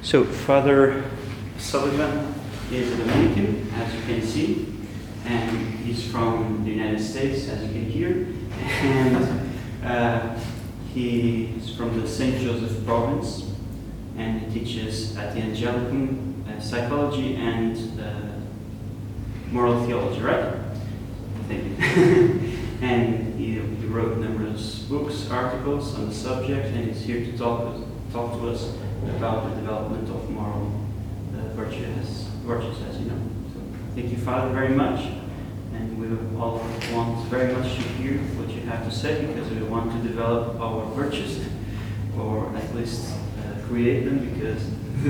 So Father Sullivan is a Dominican, as you can see, and he's from the United States, as you can hear, and he is from the St. Joseph province, and he teaches at the Angelicum psychology and moral theology, right? I think. And he wrote numerous books, articles on the subject, and he's here to talk to us about the development of moral virtues, as you know. So thank you, Father, very much, and we all want very much to hear what you have to say, because we want to develop our virtues, or at least create them, because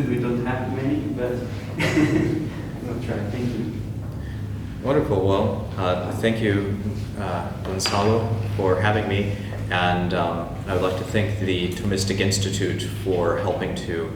we don't have many, but we'll try. Thank you. Wonderful. Well, thank you, Gonzalo, for having me, and I would like to thank the Thomistic Institute for helping to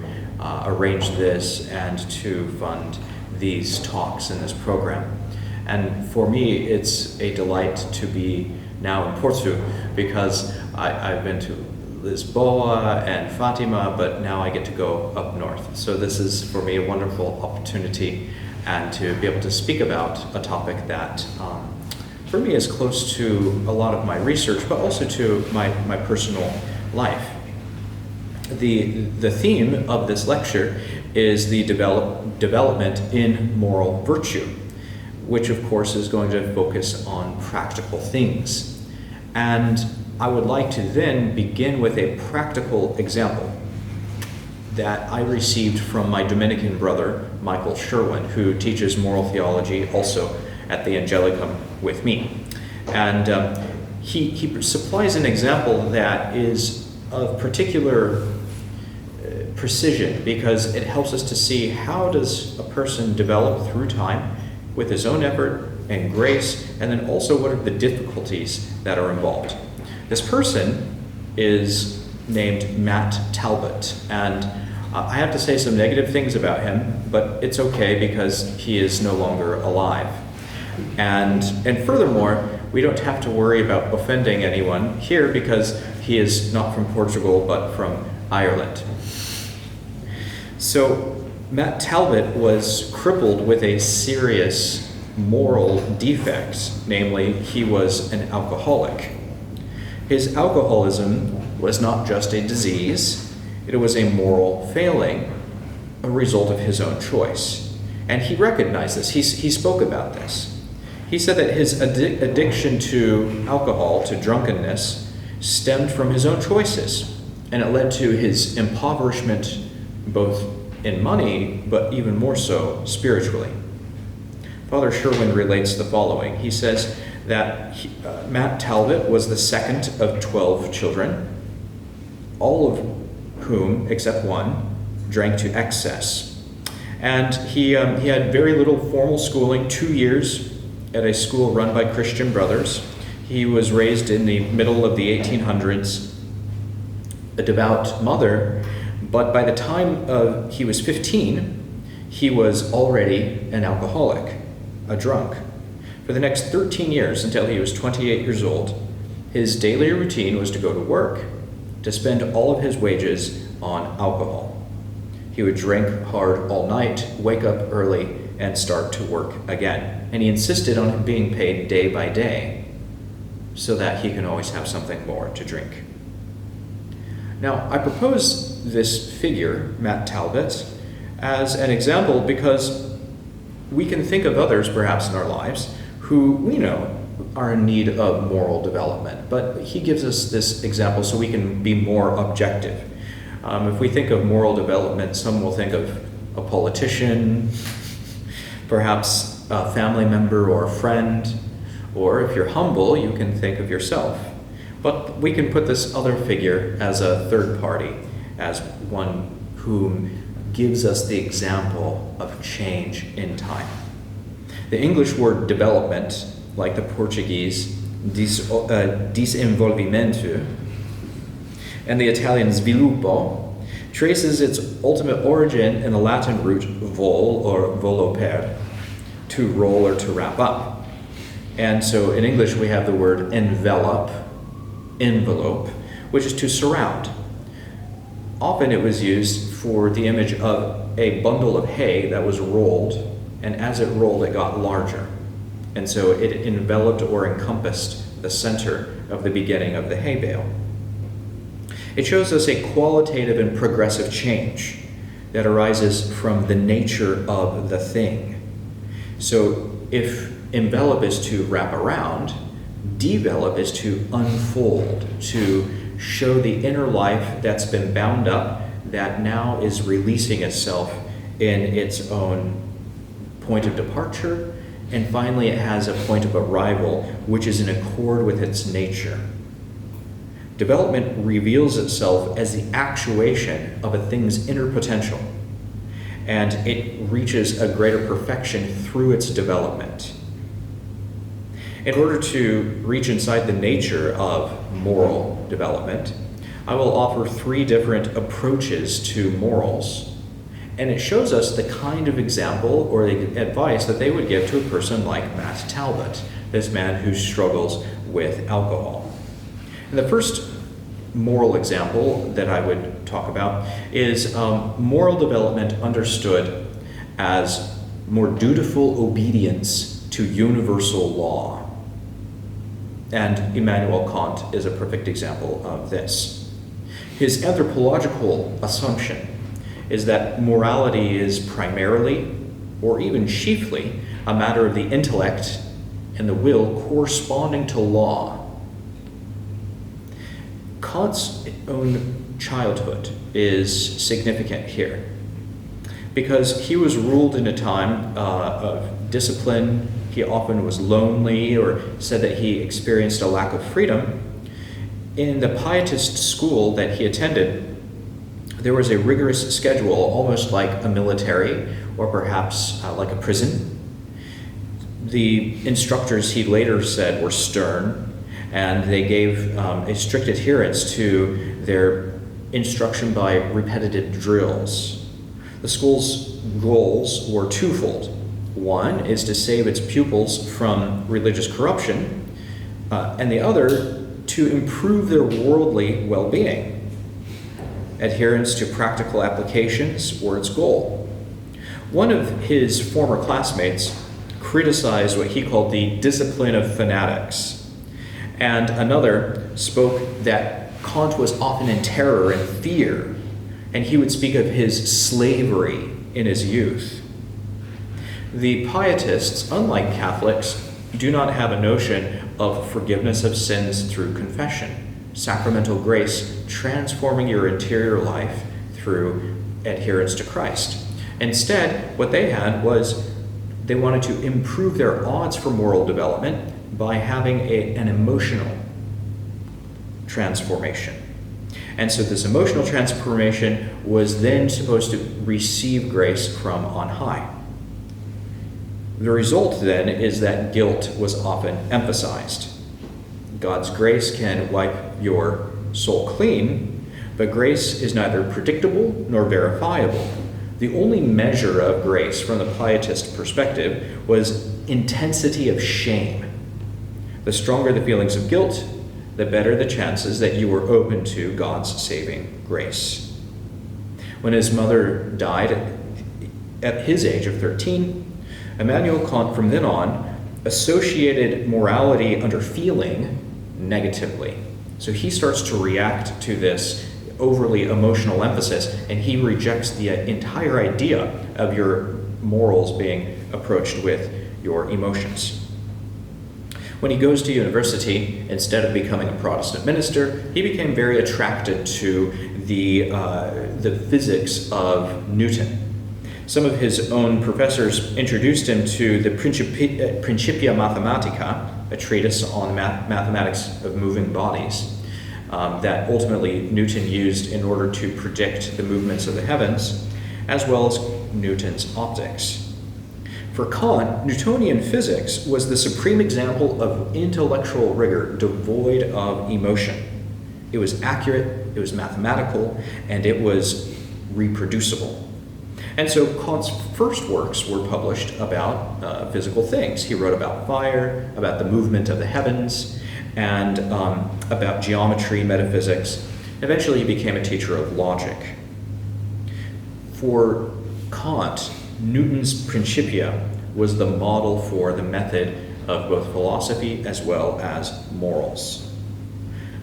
arrange this and to fund these talks in this program. And for me, it's a delight to be now in Porto, because I've been to Lisboa and Fatima, but now I get to go up north. So this is, for me, a wonderful opportunity, and to be able to speak about a topic that for me is close to a lot of my research, but also to my personal life. The theme of this lecture is the development in moral virtue, which of course is going to focus on practical things. And I would like to then begin with a practical example that I received from my Dominican brother, Michael Sherwin, who teaches moral theology also at the Angelicum with me. And he supplies an example that is of particular precision, because it helps us to see how does a person develop through time with his own effort and grace, and then also what are the difficulties that are involved. This person is named Matt Talbot, and I have to say some negative things about him, but it's okay because he is no longer alive. And furthermore, we don't have to worry about offending anyone here, because he is not from Portugal but from Ireland. So Matt Talbot was crippled with a serious moral defect, namely he was an alcoholic. His alcoholism was not just a disease, it was a moral failing, a result of his own choice. And he recognized this. He spoke about this. He said that his addiction to alcohol, to drunkenness, stemmed from his own choices, and it led to his impoverishment both in money, but even more so spiritually. Father Sherwin relates the following. He says that Matt Talbot was the second of 12 children, all of whom, except one, drank to excess. And he had very little formal schooling, 2 years at a school run by Christian brothers. He was raised in the middle of the 1800s, a devout mother, but by the time he was 15, he was already an alcoholic, a drunk. For the next 13 years, until he was 28 years old, his daily routine was to go to work, to spend all of his wages on alcohol. He would drink hard all night, wake up early, and start to work again. And he insisted on being paid day by day so that he can always have something more to drink. Now, I propose this figure, Matt Talbot, as an example because we can think of others perhaps in our lives who we know are in need of moral development, but he gives us this example so we can be more objective. If we think of moral development, some will think of a politician, perhaps a family member or a friend, or if you're humble, you can think of yourself. But we can put this other figure as a third party, as one who gives us the example of change in time. The English word development, like the Portuguese desenvolvimento, and the Italian sviluppo, traces its ultimate origin in the Latin root vol or volupere, to roll or to wrap up. And so in English we have the word envelope, which is to surround. Often it was used for the image of a bundle of hay that was rolled, and as it rolled, it got larger. And so it enveloped or encompassed the center of the beginning of the hay bale. It shows us a qualitative and progressive change that arises from the nature of the thing. So if envelop is to wrap around, develop is to unfold, to show the inner life that's been bound up, that now is releasing itself in its own point of departure, and finally it has a point of arrival which is in accord with its nature. Development reveals itself as the actuation of a thing's inner potential, and it reaches a greater perfection through its development. In order to reach inside the nature of moral development, I will offer 3 different approaches to morals, and it shows us the kind of example or the advice that they would give to a person like Matt Talbot, this man who struggles with alcohol. And the first moral example that I would talk about is moral development understood as more dutiful obedience to universal law. And Immanuel Kant is a perfect example of this. His anthropological assumption is that morality is primarily, or even chiefly, a matter of the intellect and the will corresponding to law. Kant's own childhood is significant here because he was ruled in a time of discipline. He often was lonely, or said that he experienced a lack of freedom. In the pietist school that he attended, there was a rigorous schedule, almost like a military or perhaps like a prison. The instructors, he later said, were stern, and they gave a strict adherence to their instruction by repetitive drills. The school's goals were twofold. One is to save its pupils from religious corruption, and the other to improve their worldly well-being. Adherence to practical applications were its goal. One of his former classmates criticized what he called the discipline of fanatics, and another spoke that Kant was often in terror and fear, and he would speak of his slavery in his youth. The pietists, unlike Catholics, do not have a notion of forgiveness of sins through confession, sacramental grace transforming your interior life through adherence to Christ. Instead, what they had was they wanted to improve their odds for moral development by having an emotional transformation. And so this emotional transformation was then supposed to receive grace from on high. The result then is that guilt was often emphasized. God's grace can wipe your soul clean, but grace is neither predictable nor verifiable. The only measure of grace from the pietist perspective was intensity of shame. The stronger the feelings of guilt, the better the chances that you were open to God's saving grace. When his mother died at his age of 13, Immanuel Kant from then on associated morality under feeling negatively. So he starts to react to this overly emotional emphasis, and he rejects the entire idea of your morals being approached with your emotions. When he goes to university, instead of becoming a Protestant minister, he became very attracted to the physics of Newton. Some of his own professors introduced him to the Principia Mathematica, a treatise on mathematics of moving bodies, that ultimately Newton used in order to predict the movements of the heavens, as well as Newton's optics. For Kant, Newtonian physics was the supreme example of intellectual rigor devoid of emotion. It was accurate, it was mathematical, and it was reproducible. And so Kant's first works were published about physical things. He wrote about fire, about the movement of the heavens, and about geometry, metaphysics. Eventually he became a teacher of logic. For Kant, Newton's Principia was the model for the method of both philosophy as well as morals.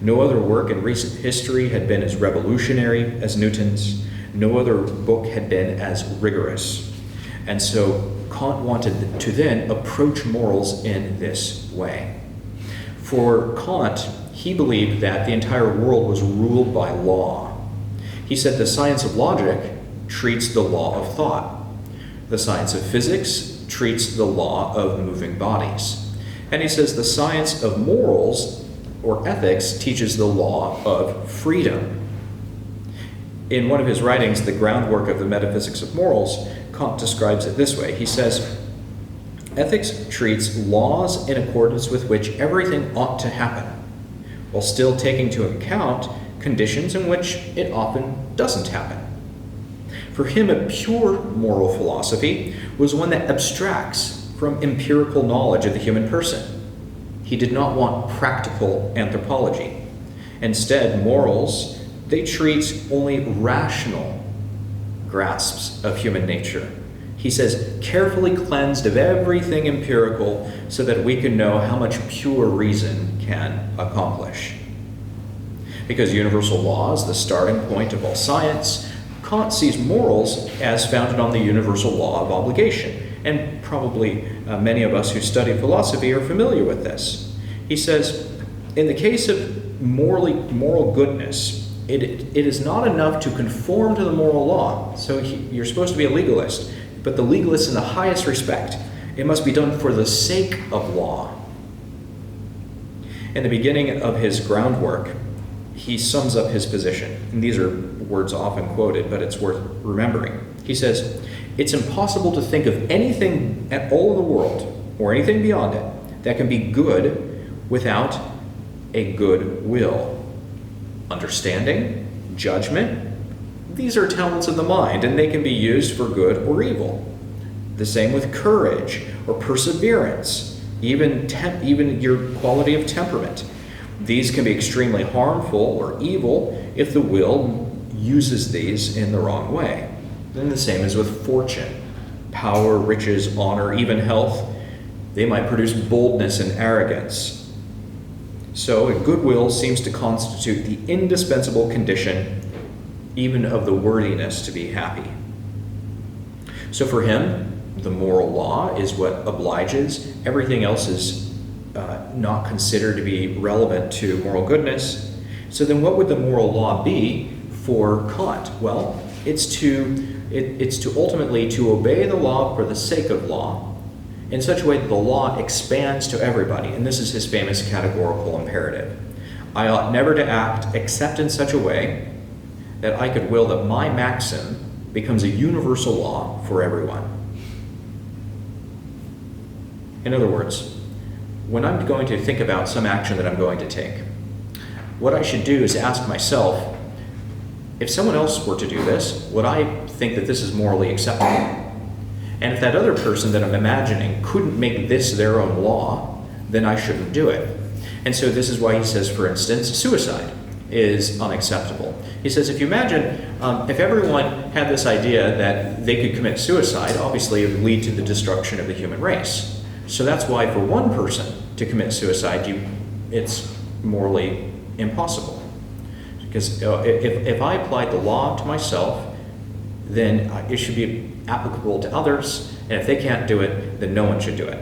No other work in recent history had been as revolutionary as Newton's. No other book had been as rigorous. And so Kant wanted to then approach morals in this way. For Kant, he believed that the entire world was ruled by law. He said the science of logic treats the law of thought. The science of physics treats the law of moving bodies. And he says the science of morals or ethics teaches the law of freedom. In one of his writings, The Groundwork of the Metaphysics of Morals, Kant describes it this way. He says, ethics treats laws in accordance with which everything ought to happen, while still taking into account conditions in which it often doesn't happen. For him, a pure moral philosophy was one that abstracts from empirical knowledge of the human person. He did not want practical anthropology. Instead, morals, they treat only rational grasps of human nature. He says, carefully cleansed of everything empirical so that we can know how much pure reason can accomplish. Because universal law is the starting point of all science, Kant sees morals as founded on the universal law of obligation. And probably many of us who study philosophy are familiar with this. He says, in the case of moral goodness, it is not enough to conform to the moral law. So you're supposed to be a legalist, but the legalist in the highest respect. It must be done for the sake of law. In the beginning of his groundwork, he sums up his position. And these are words often quoted, but it's worth remembering. He says, it's impossible to think of anything at all in the world, or anything beyond it, that can be good without a good will. Understanding, judgment, these are talents of the mind, and they can be used for good or evil. The same with courage or perseverance, even your quality of temperament. These can be extremely harmful or evil if the will uses these in the wrong way. Then the same is with fortune. Power, riches, honor, even health, they might produce boldness and arrogance. So a good will seems to constitute the indispensable condition even of the worthiness to be happy. So for him, the moral law is what obliges. Everything else is not considered to be relevant to moral goodness. So then what would the moral law be for Kant? Well, it's to ultimately to obey the law for the sake of law in such a way that the law expands to everybody. And this is his famous categorical imperative. I ought never to act except in such a way that I could will that my maxim becomes a universal law for everyone. In other words, when I'm going to think about some action that I'm going to take, what I should do is ask myself, if someone else were to do this, would I think that this is morally acceptable? And if that other person that I'm imagining couldn't make this their own law, then I shouldn't do it. And so this is why he says, for instance, suicide is unacceptable. He says, if you imagine, if everyone had this idea that they could commit suicide, obviously it would lead to the destruction of the human race. So that's why for one person to commit suicide, it's morally impossible. Because if I applied the law to myself, then it should be applicable to others, and if they can't do it, then no one should do it.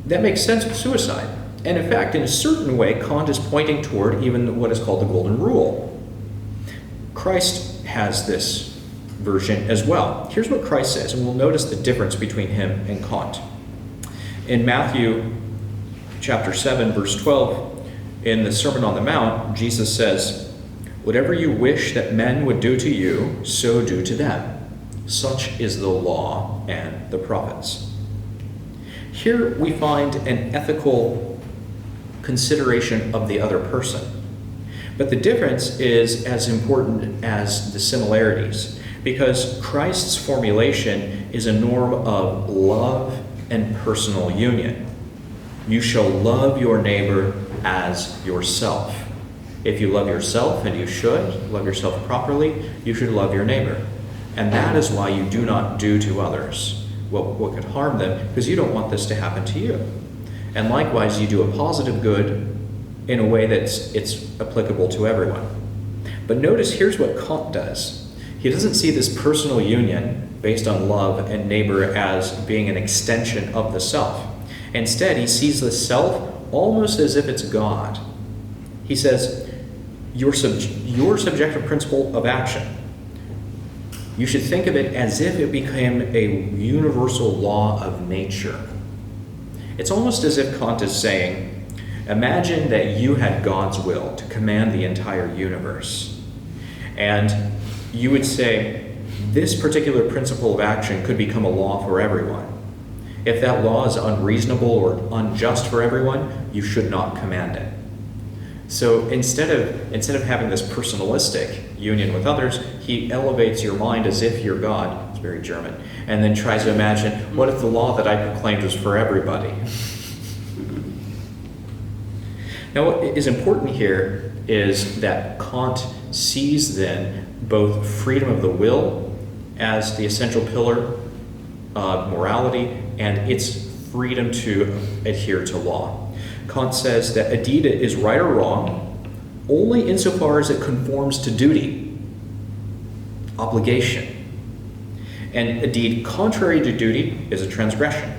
That makes sense with suicide. And in fact, in a certain way, Kant is pointing toward even what is called the Golden Rule. Christ has this version as well. Here's what Christ says, and we'll notice the difference between him and Kant. In Matthew chapter 7, verse 12, in the Sermon on the Mount, Jesus says, whatever you wish that men would do to you, so do to them. Such is the law and the prophets. Here we find an ethical consideration of the other person. But the difference is as important as the similarities, because Christ's formulation is a norm of love and personal union. You shall love your neighbor as yourself. If you love yourself, and you should love yourself properly, you should love your neighbor. And that is why you do not do to others what could harm them, because you don't want this to happen to you. And likewise, you do a positive good in a way that's applicable to everyone. But notice here's what Kant does. He doesn't see this personal union based on love and neighbor as being an extension of the self. Instead, he sees the self almost as if it's God. He says, your subjective principle of action, you should think of it as if it became a universal law of nature. It's almost as if Kant is saying, imagine that you had God's will to command the entire universe. And you would say, this particular principle of action could become a law for everyone. If that law is unreasonable or unjust for everyone, you should not command it. So instead of having this personalistic union with others, he elevates your mind as if you're God. It's very German. And then tries to imagine, what if the law that I proclaimed was for everybody? Now, what is important here is that Kant sees then both freedom of the will as the essential pillar of morality and its freedom to adhere to law. Kant says that a deed is right or wrong only insofar as it conforms to duty, obligation. And a deed contrary to duty is a transgression.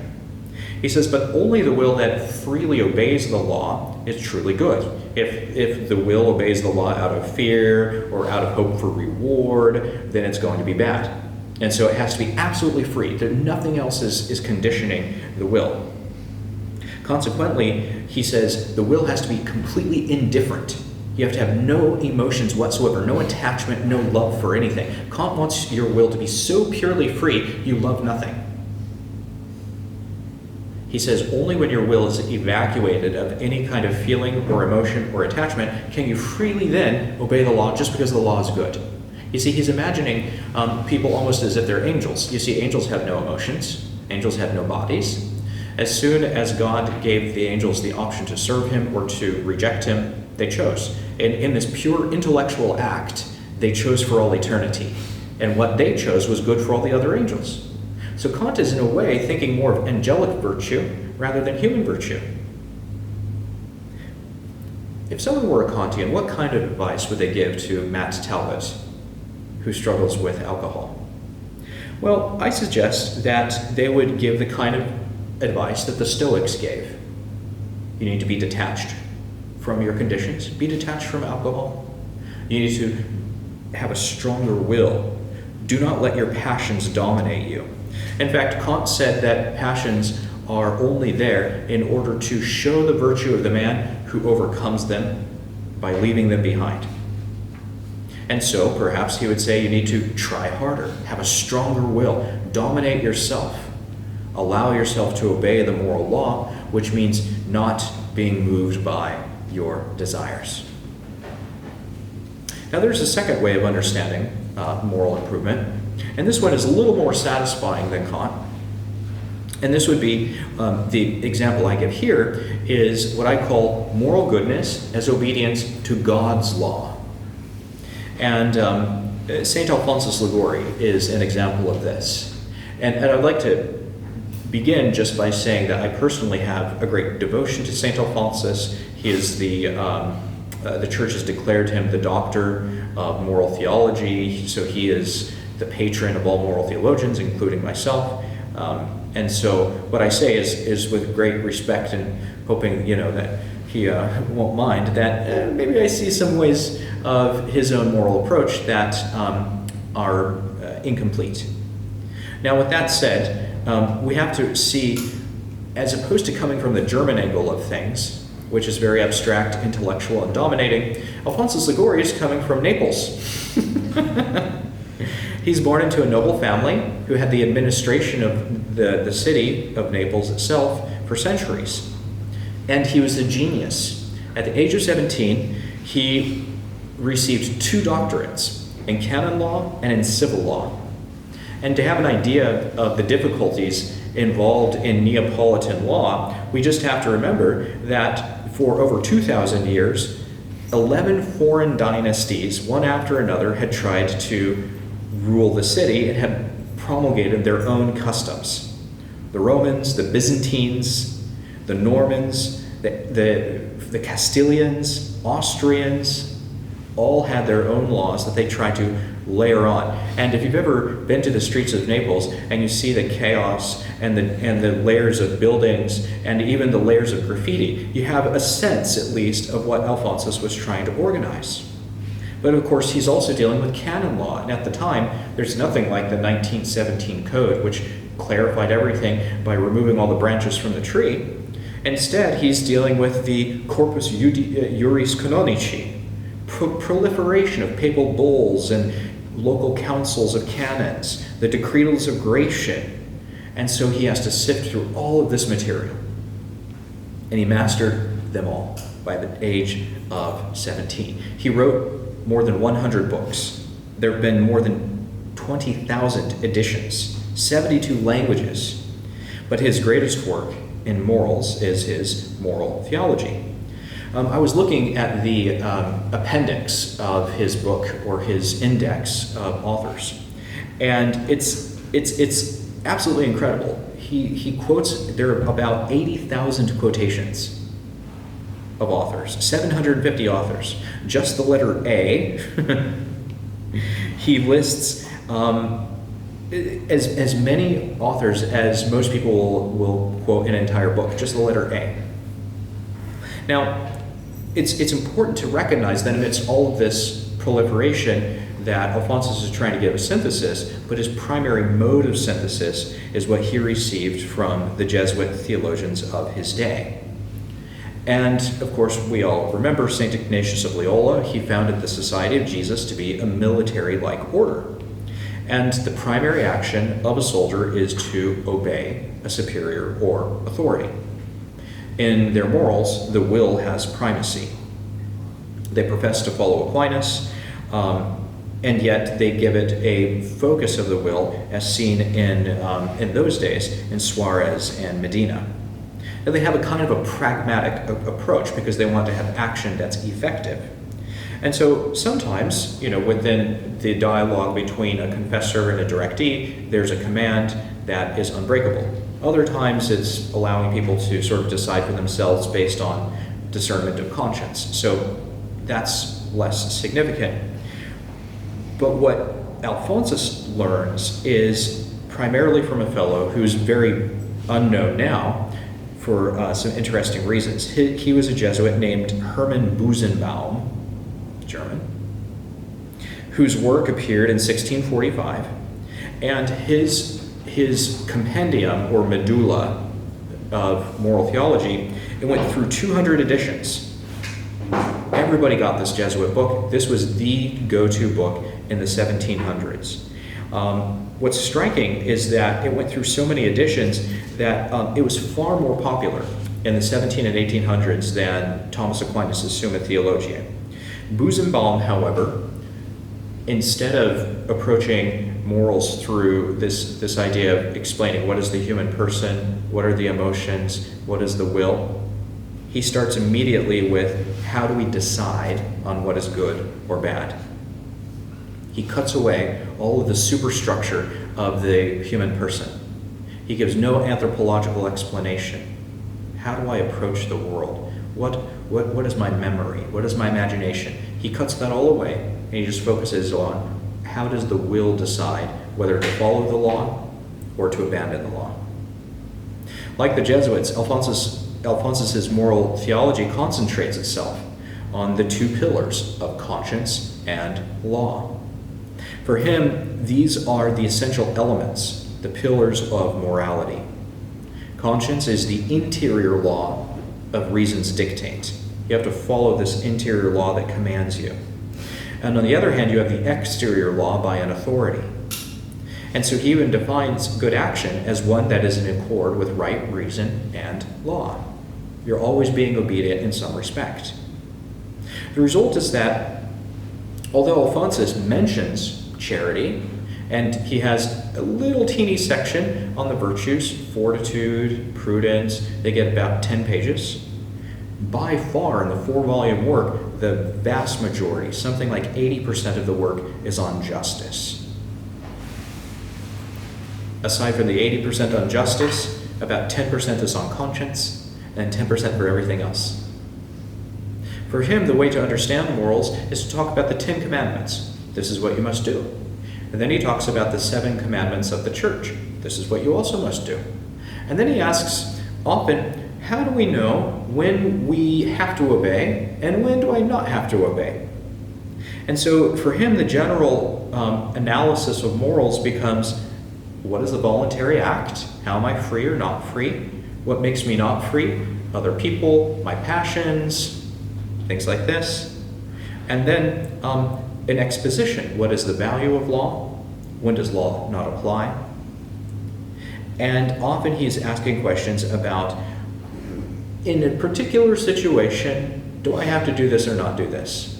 He says, but only the will that freely obeys the law is truly good. If the will obeys the law out of fear or out of hope for reward, then it's going to be bad. And so it has to be absolutely free. Nothing else is conditioning the will. Consequently, he says the will has to be completely indifferent. You have to have no emotions whatsoever, no attachment, no love for anything. Kant wants your will to be so purely free, you love nothing. He says only when your will is evacuated of any kind of feeling or emotion or attachment can you freely then obey the law just because the law is good. You see, he's imagining people almost as if they're angels. You see, angels have no emotions. Angels have no bodies. As soon as God gave the angels the option to serve him or to reject him, they chose. And in this pure intellectual act, they chose for all eternity. And what they chose was good for all the other angels. So Kant is in a way thinking more of angelic virtue rather than human virtue. If someone were a Kantian, what kind of advice would they give to Matt Talbot, who struggles with alcohol? Well, I suggest that they would give the kind of advice that the Stoics gave. You need to be detached from your conditions. Be detached from alcohol. You need to have a stronger will. Do not let your passions dominate you. In fact, Kant said that passions are only there in order to show the virtue of the man who overcomes them by leaving them behind. And so, perhaps he would say you need to try harder, have a stronger will, dominate yourself, allow yourself to obey the moral law, which means not being moved by your desires. Now, there's a second way of understanding moral improvement, and this one is a little more satisfying than Kant. And this would be, the example I give here is what I call moral goodness as obedience to God's law. And St. Alphonsus Liguori is an example of this. And I'd like to begin just by saying that I personally have a great devotion to St. Alphonsus. He is the church has declared him the doctor of moral theology, so he is the patron of all moral theologians, including myself. And so what I say is with great respect and hoping, that he won't mind, that maybe I see some ways of his own moral approach that are incomplete. Now, with that said, we have to see, as opposed to coming from the German angle of things, which is very abstract, intellectual, and dominating, Alphonsus Liguori is coming from Naples. He's born into a noble family who had the administration of the city of Naples itself for centuries. And he was a genius. At the age of 17, he received 2 doctorates in canon law and in civil law. And to have an idea of the difficulties involved in Neapolitan law, we just have to remember that for over 2,000 years, 11 foreign dynasties, one after another, had tried to rule the city and had promulgated their own customs. The Romans, the Byzantines, the Normans, the Castilians, Austrians, all had their own laws that they tried to layer on. And if you've ever been to the streets of Naples and you see the chaos and the layers of buildings and even the layers of graffiti, you have a sense, at least, of what Alphonsus was trying to organize. But of course, he's also dealing with canon law. And at the time, there's nothing like the 1917 code, which clarified everything by removing all the branches from the tree. Instead, he's dealing with the corpus juris canonici, proliferation of papal bulls and local councils of canons, the decretals of Gratian. And so he has to sift through all of this material. And he mastered them all by the age of 17. He wrote more than 100 books. There have been more than 20,000 editions, 72 languages. But his greatest work in morals is his moral theology. I was looking at the appendix of his book, or his index of authors, and it's absolutely incredible. He quotes, there are about 80,000 quotations of authors, 750 authors. Just the letter A. He lists as many authors as most people will quote an entire book, just the letter A. Now, it's important to recognize that amidst all of this proliferation that Alphonsus is trying to give a synthesis, but his primary mode of synthesis is what he received from the Jesuit theologians of his day. And of course, we all remember St. Ignatius of Loyola. He founded the Society of Jesus to be a military-like order. And the primary action of a soldier is to obey a superior or authority. In their morals, the will has primacy. They profess to follow Aquinas, and yet they give it a focus of the will as seen in those days in Suarez and Medina. And they have a kind of a pragmatic approach because they want to have action that's effective. And so sometimes, within the dialogue between a confessor and a directee, there's a command that is unbreakable. Other times it's allowing people to sort of decide for themselves based on discernment of conscience. So that's less significant. But what Alphonsus learns is primarily from a fellow who's very unknown now for some interesting reasons. He was a Jesuit named Hermann Busenbaum, German, whose work appeared in 1645, and his compendium, or medulla, of moral theology, it went through 200 editions. Everybody got this Jesuit book. This was the go-to book in the 1700s. What's striking is that it went through so many editions that it was far more popular in the 17 and 1800s than Thomas Aquinas' Summa Theologiae. Busenbaum, however, instead of approaching morals through this idea of explaining what is the human person, what are the emotions, what is the will, he starts immediately with how do we decide on what is good or bad. He cuts away all of the superstructure of the human person. He gives no anthropological explanation. How do I approach the world? What is my memory? What is my imagination? He cuts that all away, and he just focuses on how does the will decide whether to follow the law or to abandon the law. Like the Jesuits, Alphonsus's moral theology concentrates itself on the two pillars of conscience and law. For him, these are the essential elements, the pillars of morality. Conscience is the interior law of reason's dictate. You have to follow this interior law that commands you. And on the other hand, you have the exterior law by an authority. And so he even defines good action as one that is in accord with right reason and law. You're always being obedient in some respect. The result is that although Alphonsus mentions charity, and he has a little teeny section on the virtues, fortitude, prudence, they get about 10 pages. By far, in the 4-volume work, the vast majority, something like 80% of the work, is on justice. Aside from the 80% on justice, about 10% is on conscience, and 10% for everything else. For him, the way to understand morals is to talk about the 10 commandments. This is what you must do. And then he talks about the 7 commandments of the church. This is what you also must do. And then he asks, often, how do we know when we have to obey and when do I not have to obey? And so for him, the general analysis of morals becomes, what is the voluntary act? How am I free or not free? What makes me not free? Other people, my passions, things like this. And then an exposition. What is the value of law? When does law not apply? And often he's asking questions about, in a particular situation, do I have to do this or not do this?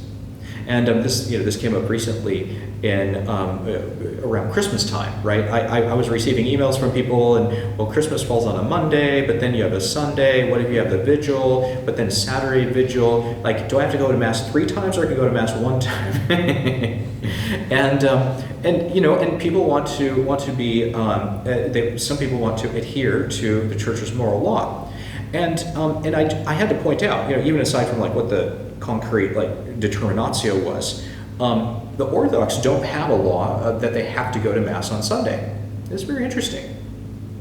And this came up recently in around Christmas time, right? I was receiving emails from people, and well, Christmas falls on a Monday, but then you have a Sunday. What if you have the vigil, but then Saturday vigil? Like, do I have to go to Mass 3 times, or I can go to Mass 1 time? and people want to be. Some people want to adhere to the Church's moral law, and I had to point out, even aside from like what the concrete determinatio was, the Orthodox don't have a law that they have to go to Mass on Sunday. It's very interesting.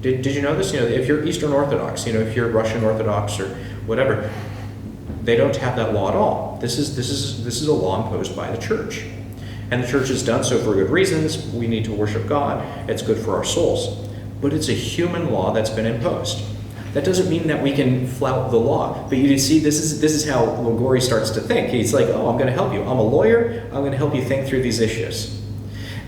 Did you know this? If you're Eastern Orthodox, if you're Russian Orthodox or whatever, they don't have that law at all. This is a law imposed by the Church, and the Church has done so for good reasons. We need to worship God. It's good for our souls, but it's a human law that's been imposed. That doesn't mean that we can flout the law. But you see, this is how Liguori starts to think. He's like, oh, I'm going to help you. I'm a lawyer. I'm going to help you think through these issues.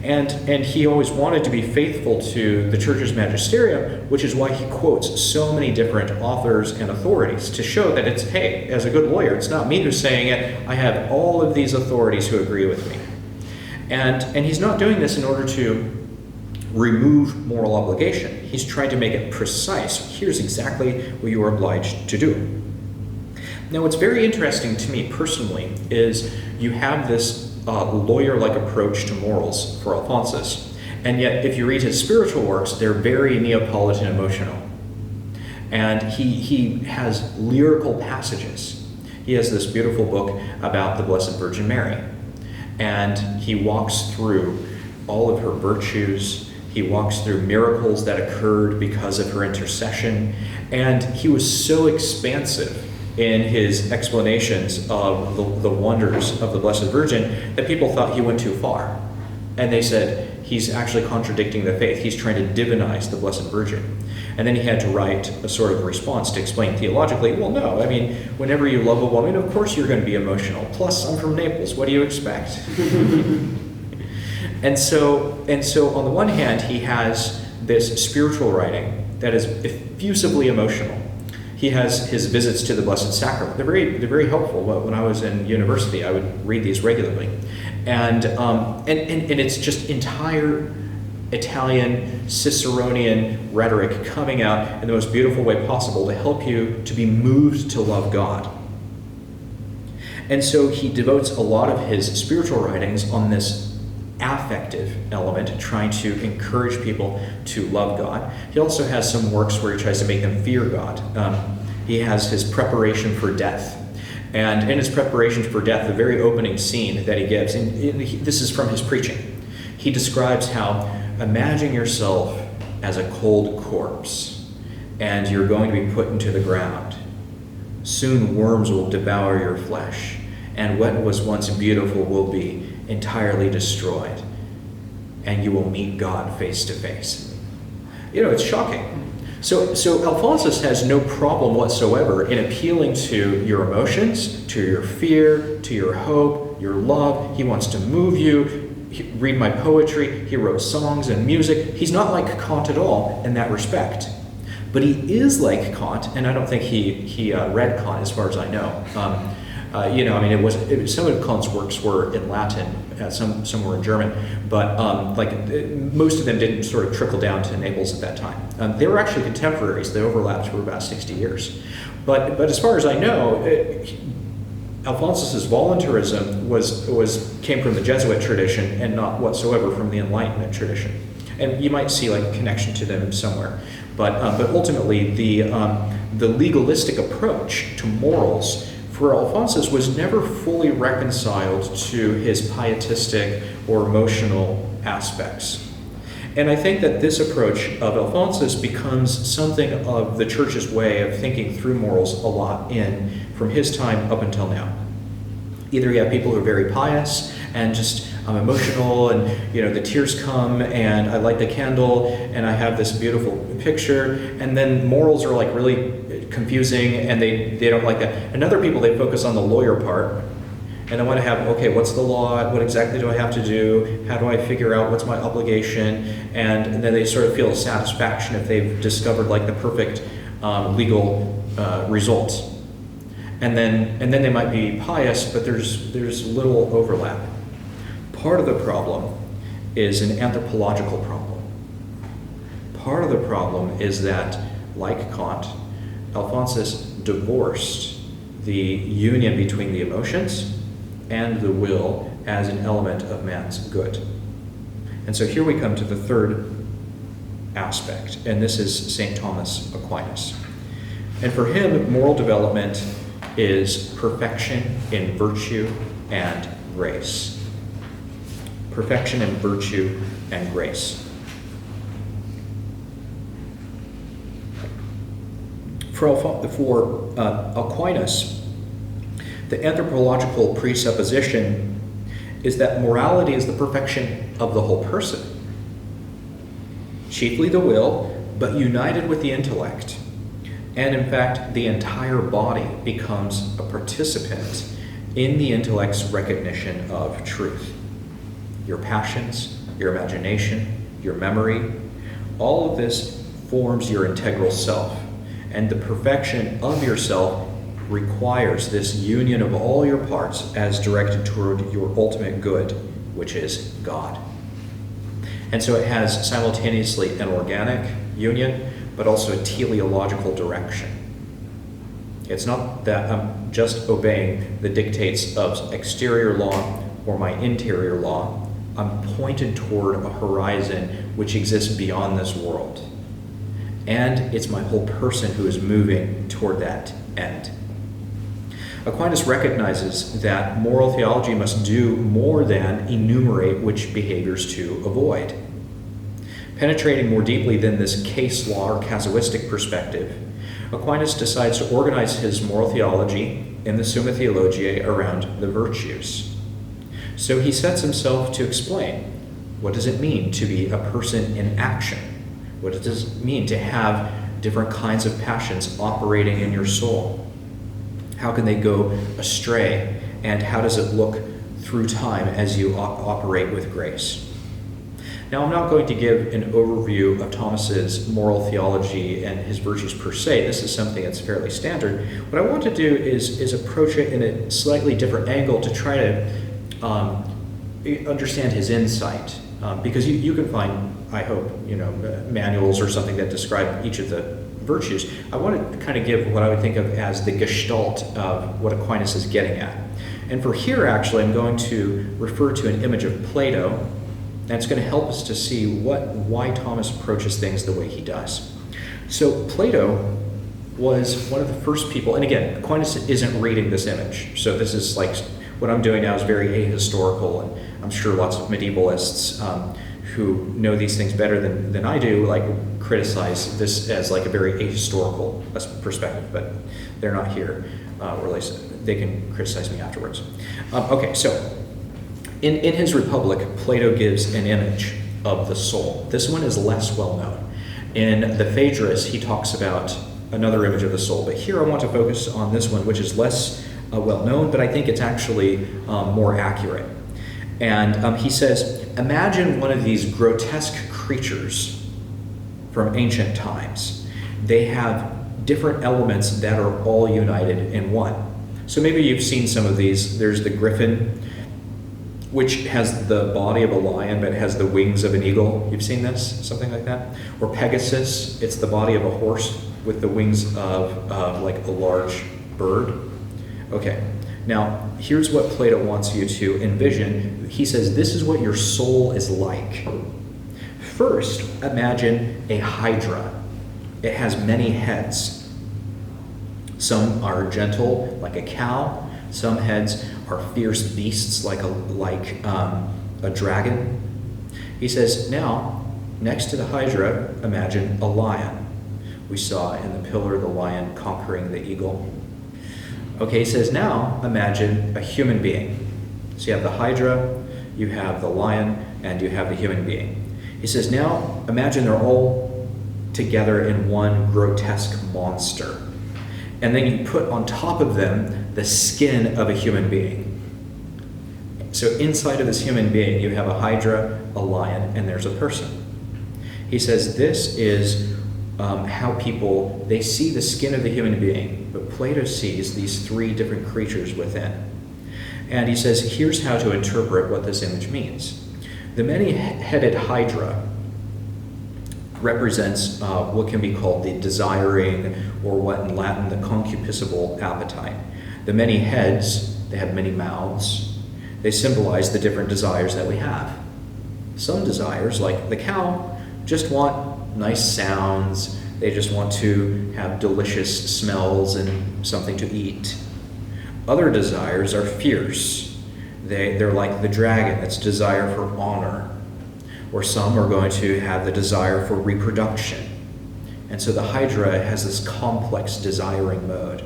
And he always wanted to be faithful to the Church's magisterium, which is why he quotes so many different authors and authorities to show that it's, hey, as a good lawyer, it's not me who's saying it. I have all of these authorities who agree with me. And he's not doing this in order to remove moral obligation. He's trying to make it precise. Here's exactly what you are obliged to do. Now, what's very interesting to me personally is you have this lawyer-like approach to morals for Alphonsus, and yet if you read his spiritual works, they're very Neapolitan emotional. And he has lyrical passages. He has this beautiful book about the Blessed Virgin Mary, and he walks through all of her virtues. He walks through miracles that occurred because of her intercession, and he was so expansive in his explanations of the wonders of the Blessed Virgin that people thought he went too far. And they said, he's actually contradicting the faith. He's trying to divinize the Blessed Virgin. And then he had to write a sort of response to explain theologically, well, no, whenever you love a woman, of course you're going to be emotional. Plus, I'm from Naples. What do you expect? And so on the one hand, he has this spiritual writing that is effusively emotional. He has his visits to the Blessed Sacrament. They're very helpful. When I was in university, I would read these regularly. And it's just entire Italian Ciceronian rhetoric coming out in the most beautiful way possible to help you to be moved to love God. And so he devotes a lot of his spiritual writings on this affective element, trying to encourage people to love God. He also has some works where he tries to make them fear God. He has his preparation for death. And in his preparation for death, the very opening scene that he gives, and this is from his preaching, he describes how, imagine yourself as a cold corpse, and you're going to be put into the ground. Soon worms will devour your flesh, and what was once beautiful will be entirely destroyed, and you will meet God face to face. It's shocking. So Alphonsus has no problem whatsoever in appealing to your emotions, to your fear, to your hope, your love. He wants to move you. Read my poetry. He wrote songs and music. He's not like Kant at all in that respect. But he is like Kant, and I don't think he read Kant as far as I know. Some of Kant's works were in Latin, some were in German, but most of them didn't sort of trickle down to Naples at that time. They were actually contemporaries. They overlapped for about 60 years. But as far as I know, Alphonsus's voluntarism came from the Jesuit tradition and not whatsoever from the Enlightenment tradition. And you might see like a connection to them somewhere. But ultimately, the legalistic approach to morals for Alphonsus was never fully reconciled to his pietistic or emotional aspects. And I think that this approach of Alphonsus becomes something of the church's way of thinking through morals a lot from his time up until now. Either you have people who are very pious and just I'm emotional and the tears come and I light the candle and I have this beautiful picture, and then morals are like really confusing and they don't like that. And other people, they focus on the lawyer part and I want to have, okay, what's the law? What exactly do I have to do? How do I figure out what's my obligation? And then they sort of feel satisfaction if they've discovered like the perfect legal result. And then they might be pious, but there's little overlap. Part of the problem is an anthropological problem. Part of the problem is that, like Kant, Alphonsus divorced the union between the emotions and the will as an element of man's good. And so here we come to the third aspect, and this is St. Thomas Aquinas. And for him, moral development is perfection in virtue and grace. Perfection in virtue and grace. For Aquinas, the anthropological presupposition is that morality is the perfection of the whole person, chiefly the will, but united with the intellect. And in fact, the entire body becomes a participant in the intellect's recognition of truth. Your passions, your imagination, your memory, all of this forms your integral self. And the perfection of yourself requires this union of all your parts as directed toward your ultimate good, which is God. And so it has simultaneously an organic union, but also a teleological direction. It's not that I'm just obeying the dictates of exterior law or my interior law. I'm pointed toward a horizon which exists beyond this world. And it's my whole person who is moving toward that end. Aquinas recognizes that moral theology must do more than enumerate which behaviors to avoid. Penetrating more deeply than this case law or casuistic perspective, Aquinas decides to organize his moral theology in the Summa Theologiae around the virtues. So he sets himself to explain, what does it mean to be a person in action? What does it mean to have different kinds of passions operating in your soul? How can they go astray? And how does it look through time as you operate with grace? Now, I'm not going to give an overview of Thomas's moral theology and his virtues per se. This is something that's fairly standard. What I want to do is approach it in a slightly different angle to try to understand his insight. Because you can find, I hope, manuals or something that describe each of the virtues. I want to kind of give what I would think of as the gestalt of what Aquinas is getting at. And for here, actually, I'm going to refer to an image of Plato. That's going to help us to see why Thomas approaches things the way he does. So Plato was one of the first people, and again, Aquinas isn't reading this image. So this is like, what I'm doing now is very ahistorical, and I'm sure lots of medievalists who know these things better than I do, like criticize this as like a very ahistorical perspective, but they're not here, or at least they can criticize me afterwards. Okay, so in his Republic, Plato gives an image of the soul. This one is less well known. In the Phaedrus, he talks about another image of the soul, but here I want to focus on this one, which is less well known, but I think it's actually more accurate. And he says, imagine one of these grotesque creatures from ancient times. They have different elements that are all united in one. So maybe you've seen some of these. There's the griffin, which has the body of a lion but has the wings of an eagle. You've seen this? Something like that? Or Pegasus, it's the body of a horse with the wings of like a large bird. Okay, now here's what Plato wants you to envision. He says this is what your soul is like. First, imagine a hydra. It has many heads. Some are gentle, like a cow. Some heads are fierce beasts, like a dragon. He says, now, next to the hydra, imagine a lion. We saw in the pillar the lion conquering the eagle. Okay, he says, now imagine a human being. So you have the hydra, you have the lion, and you have the human being. He says, now imagine they're all together in one grotesque monster. And then you put on top of them the skin of a human being. So inside of this human being, you have a hydra, a lion, and there's a person. He says this is how people, they see the skin of the human being, but Plato sees these three different creatures within. And he says, here's how to interpret what this image means. The many-headed hydra represents what can be called the desiring, or what in Latin, the concupiscible appetite. The many heads, they have many mouths. They symbolize the different desires that we have. Some desires, like the cow, just want nice sounds. They just want to have delicious smells and something to eat. Other desires are fierce. They're like the dragon, that's desire for honor. Or some are going to have the desire for reproduction. And so the hydra has this complex desiring mode.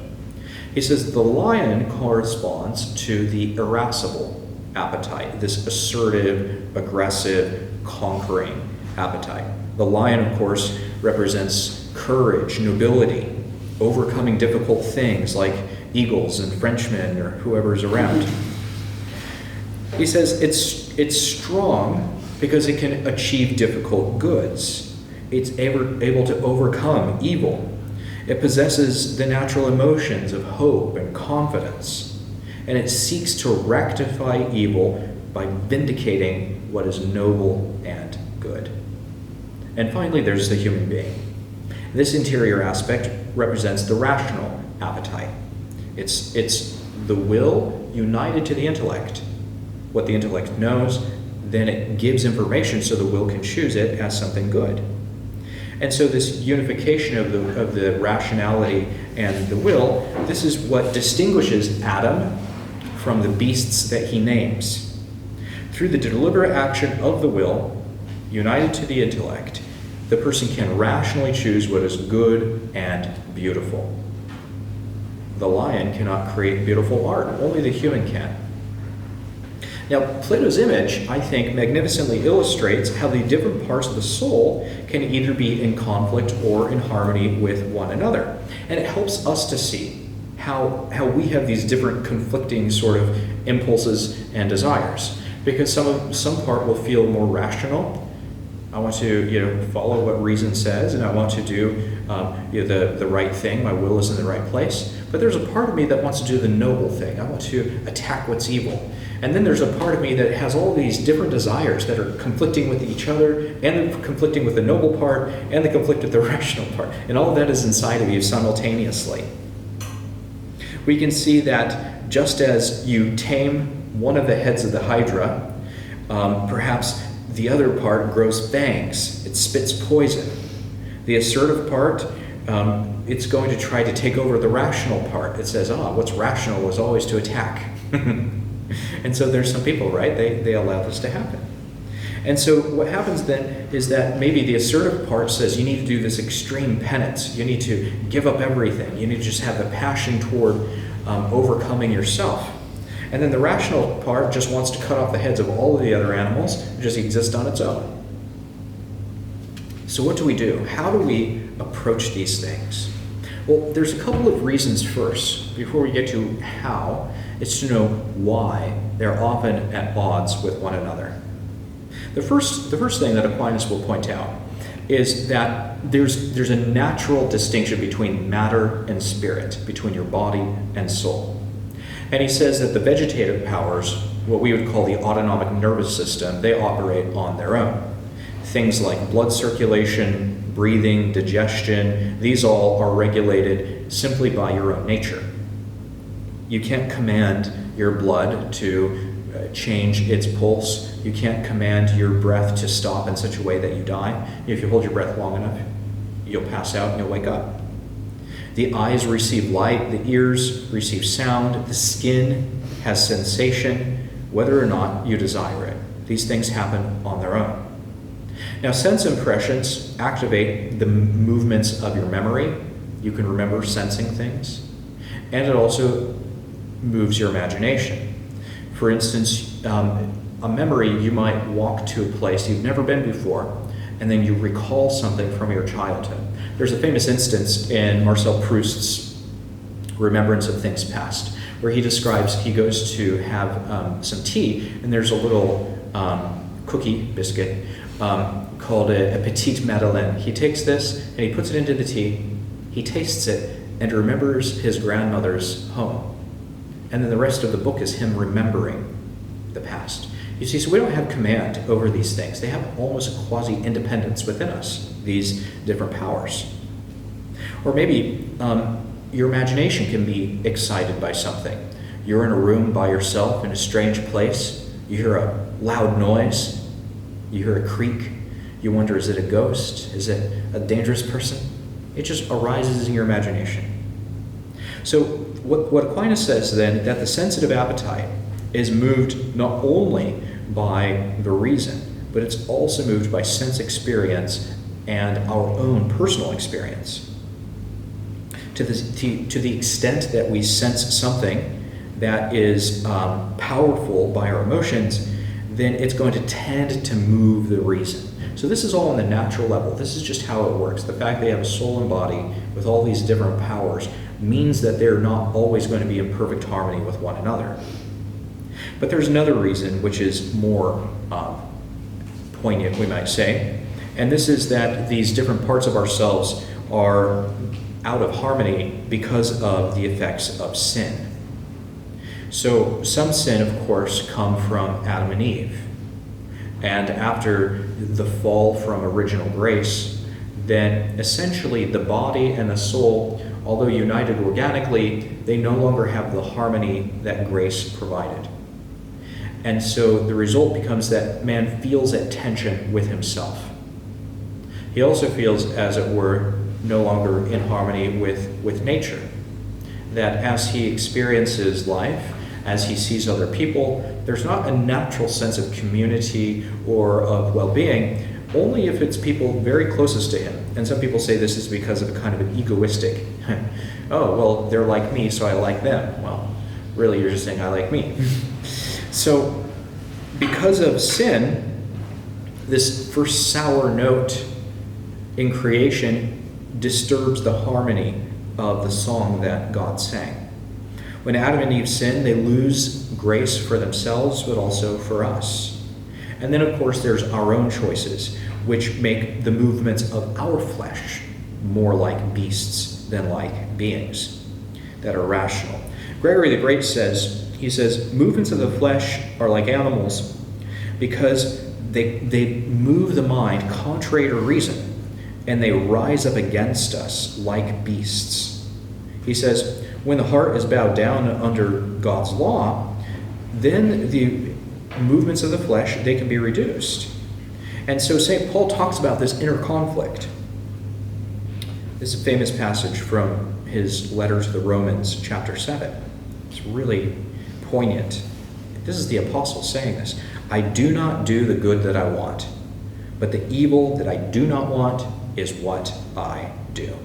He says the lion corresponds to the irascible appetite, this assertive, aggressive, conquering appetite. The lion, of course, represents courage, nobility, overcoming difficult things like eagles and Frenchmen or whoever's around. He says it's strong because it can achieve difficult goods. It's able to overcome evil. It possesses the natural emotions of hope and confidence. And it seeks to rectify evil by vindicating what is noble and good. And finally, there's the human being. This interior aspect represents the rational appetite. It's the will united to the intellect. What the intellect knows, then it gives information so the will can choose it as something good. And so this unification of the rationality and the will, this is what distinguishes Adam from the beasts that he names. Through the deliberate action of the will, united to the intellect, the person can rationally choose what is good and beautiful. The lion cannot create beautiful art, only the human can. Now, Plato's image, I think, magnificently illustrates how the different parts of the soul can either be in conflict or in harmony with one another. And it helps us to see how we have these different conflicting sort of impulses and desires. Because some part will feel more rational. I want to follow what reason says, and I want to do the right thing. My will is in the right place. But there's a part of me that wants to do the noble thing. I want to attack what's evil. And then there's a part of me that has all these different desires that are conflicting with each other, and conflicting with the noble part, and the conflict with the rational part. And all of that is inside of you simultaneously. We can see that just as you tame one of the heads of the hydra, perhaps the other part grows fangs. It spits poison. The assertive part, it's going to try to take over the rational part. It says, what's rational is always to attack. And so there's some people, right? They allow this to happen. And so what happens then is that maybe the assertive part says you need to do this extreme penance. You need to give up everything. You need to just have the passion toward overcoming yourself. And then the rational part just wants to cut off the heads of all of the other animals and just exist on its own. So what do we do? How do we approach these things? Well, there's a couple of reasons first. Before we get to how, it's to know why they're often at odds with one another. The first thing that Aquinas will point out is that there's a natural distinction between matter and spirit, between your body and soul. And he says that the vegetative powers, what we would call the autonomic nervous system, they operate on their own. Things like blood circulation, breathing, digestion, these all are regulated simply by your own nature. You can't command your blood to change its pulse. You can't command your breath to stop in such a way that you die. If you hold your breath long enough, you'll pass out and you'll wake up. The eyes receive light, the ears receive sound, the skin has sensation, whether or not you desire it. These things happen on their own. Now, sense impressions activate the movements of your memory. You can remember sensing things. And it also moves your imagination. For instance, a memory, you might walk to a place you've never been before, and then you recall something from your childhood. There's a famous instance in Marcel Proust's Remembrance of Things Past, where he describes he goes to have some tea, and there's a little cookie biscuit called a petite madeleine. He takes this and he puts it into the tea, he tastes it, and remembers his grandmother's home. And then the rest of the book is him remembering the past. You see, so we don't have command over these things. They have almost a quasi-independence within us, these different powers. Or maybe your imagination can be excited by something. You're in a room by yourself in a strange place. You hear a loud noise. You hear a creak. You wonder, is it a ghost? Is it a dangerous person? It just arises in your imagination. So what Aquinas says then, that the sensitive appetite is moved not only by the reason, but it's also moved by sense experience and our own personal experience. To the extent that we sense something that is powerful by our emotions, then it's going to tend to move the reason. So this is all on the natural level. This is just how it works. The fact they have a soul and body with all these different powers means that they're not always going to be in perfect harmony with one another. But there's another reason which is more poignant, we might say, and this is that these different parts of ourselves are out of harmony because of the effects of sin. So some sin, of course, come from Adam and Eve. And after the fall from original grace, then essentially the body and the soul, although united organically, they no longer have the harmony that grace provided. And so the result becomes that man feels at tension with himself. He also feels, as it were, no longer in harmony with nature. That as he experiences life, as he sees other people, there's not a natural sense of community or of well-being, only if it's people very closest to him. And some people say this is because of a kind of an egoistic, oh, well, they're like me, so I like them. Well, really, you're just saying, I like me. So, because of sin, this first sour note in creation disturbs the harmony of the song that God sang. When Adam and Eve sin, they lose grace for themselves, but also for us. And then, of course, there's our own choices, which make the movements of our flesh more like beasts than like beings that are rational. Gregory the Great says, movements of the flesh are like animals because they move the mind contrary to reason, and they rise up against us like beasts. He says, when the heart is bowed down under God's law, then the movements of the flesh, they can be reduced. And so St. Paul talks about this inner conflict. This is a famous passage from his letter to the Romans, chapter 7. It's really poignant. This is the apostle saying this. I do not do the good that I want, but the evil that I do not want is what I do.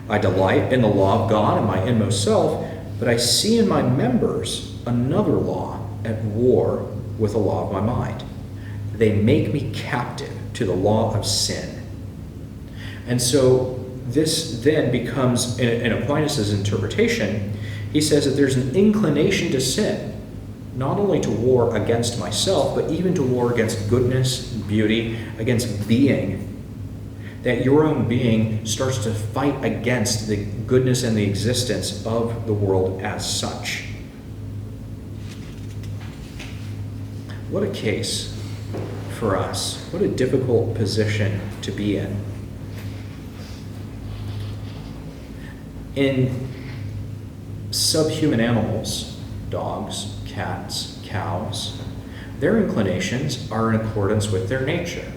I delight in the law of God in my inmost self, but I see in my members another law at war with the law of my mind. They make me captive to the law of sin. And so this then becomes, in Aquinas' interpretation, he says that there's an inclination to sin, not only to war against myself, but even to war against goodness, beauty, against being. That your own being starts to fight against the goodness and the existence of the world as such. What a case for us. What a difficult position to be in. In subhuman animals, dogs, cats, cows, their inclinations are in accordance with their nature.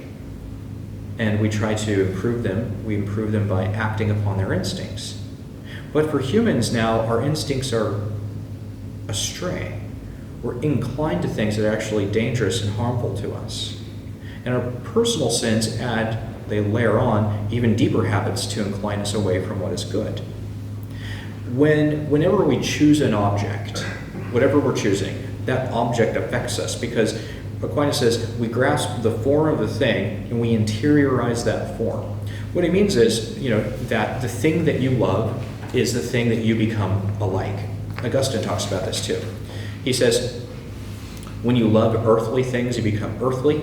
And we try to improve them. We improve them by acting upon their instincts. But for humans now, our instincts are astray. We're inclined to things that are actually dangerous and harmful to us. And our personal sins they layer on even deeper habits to incline us away from what is good. Whenever we choose an object, whatever we're choosing, that object affects us, because Aquinas says we grasp the form of the thing and we interiorize that form. What he means is, that the thing that you love is the thing that you become alike. Augustine talks about this too. He says, when you love earthly things, you become earthly.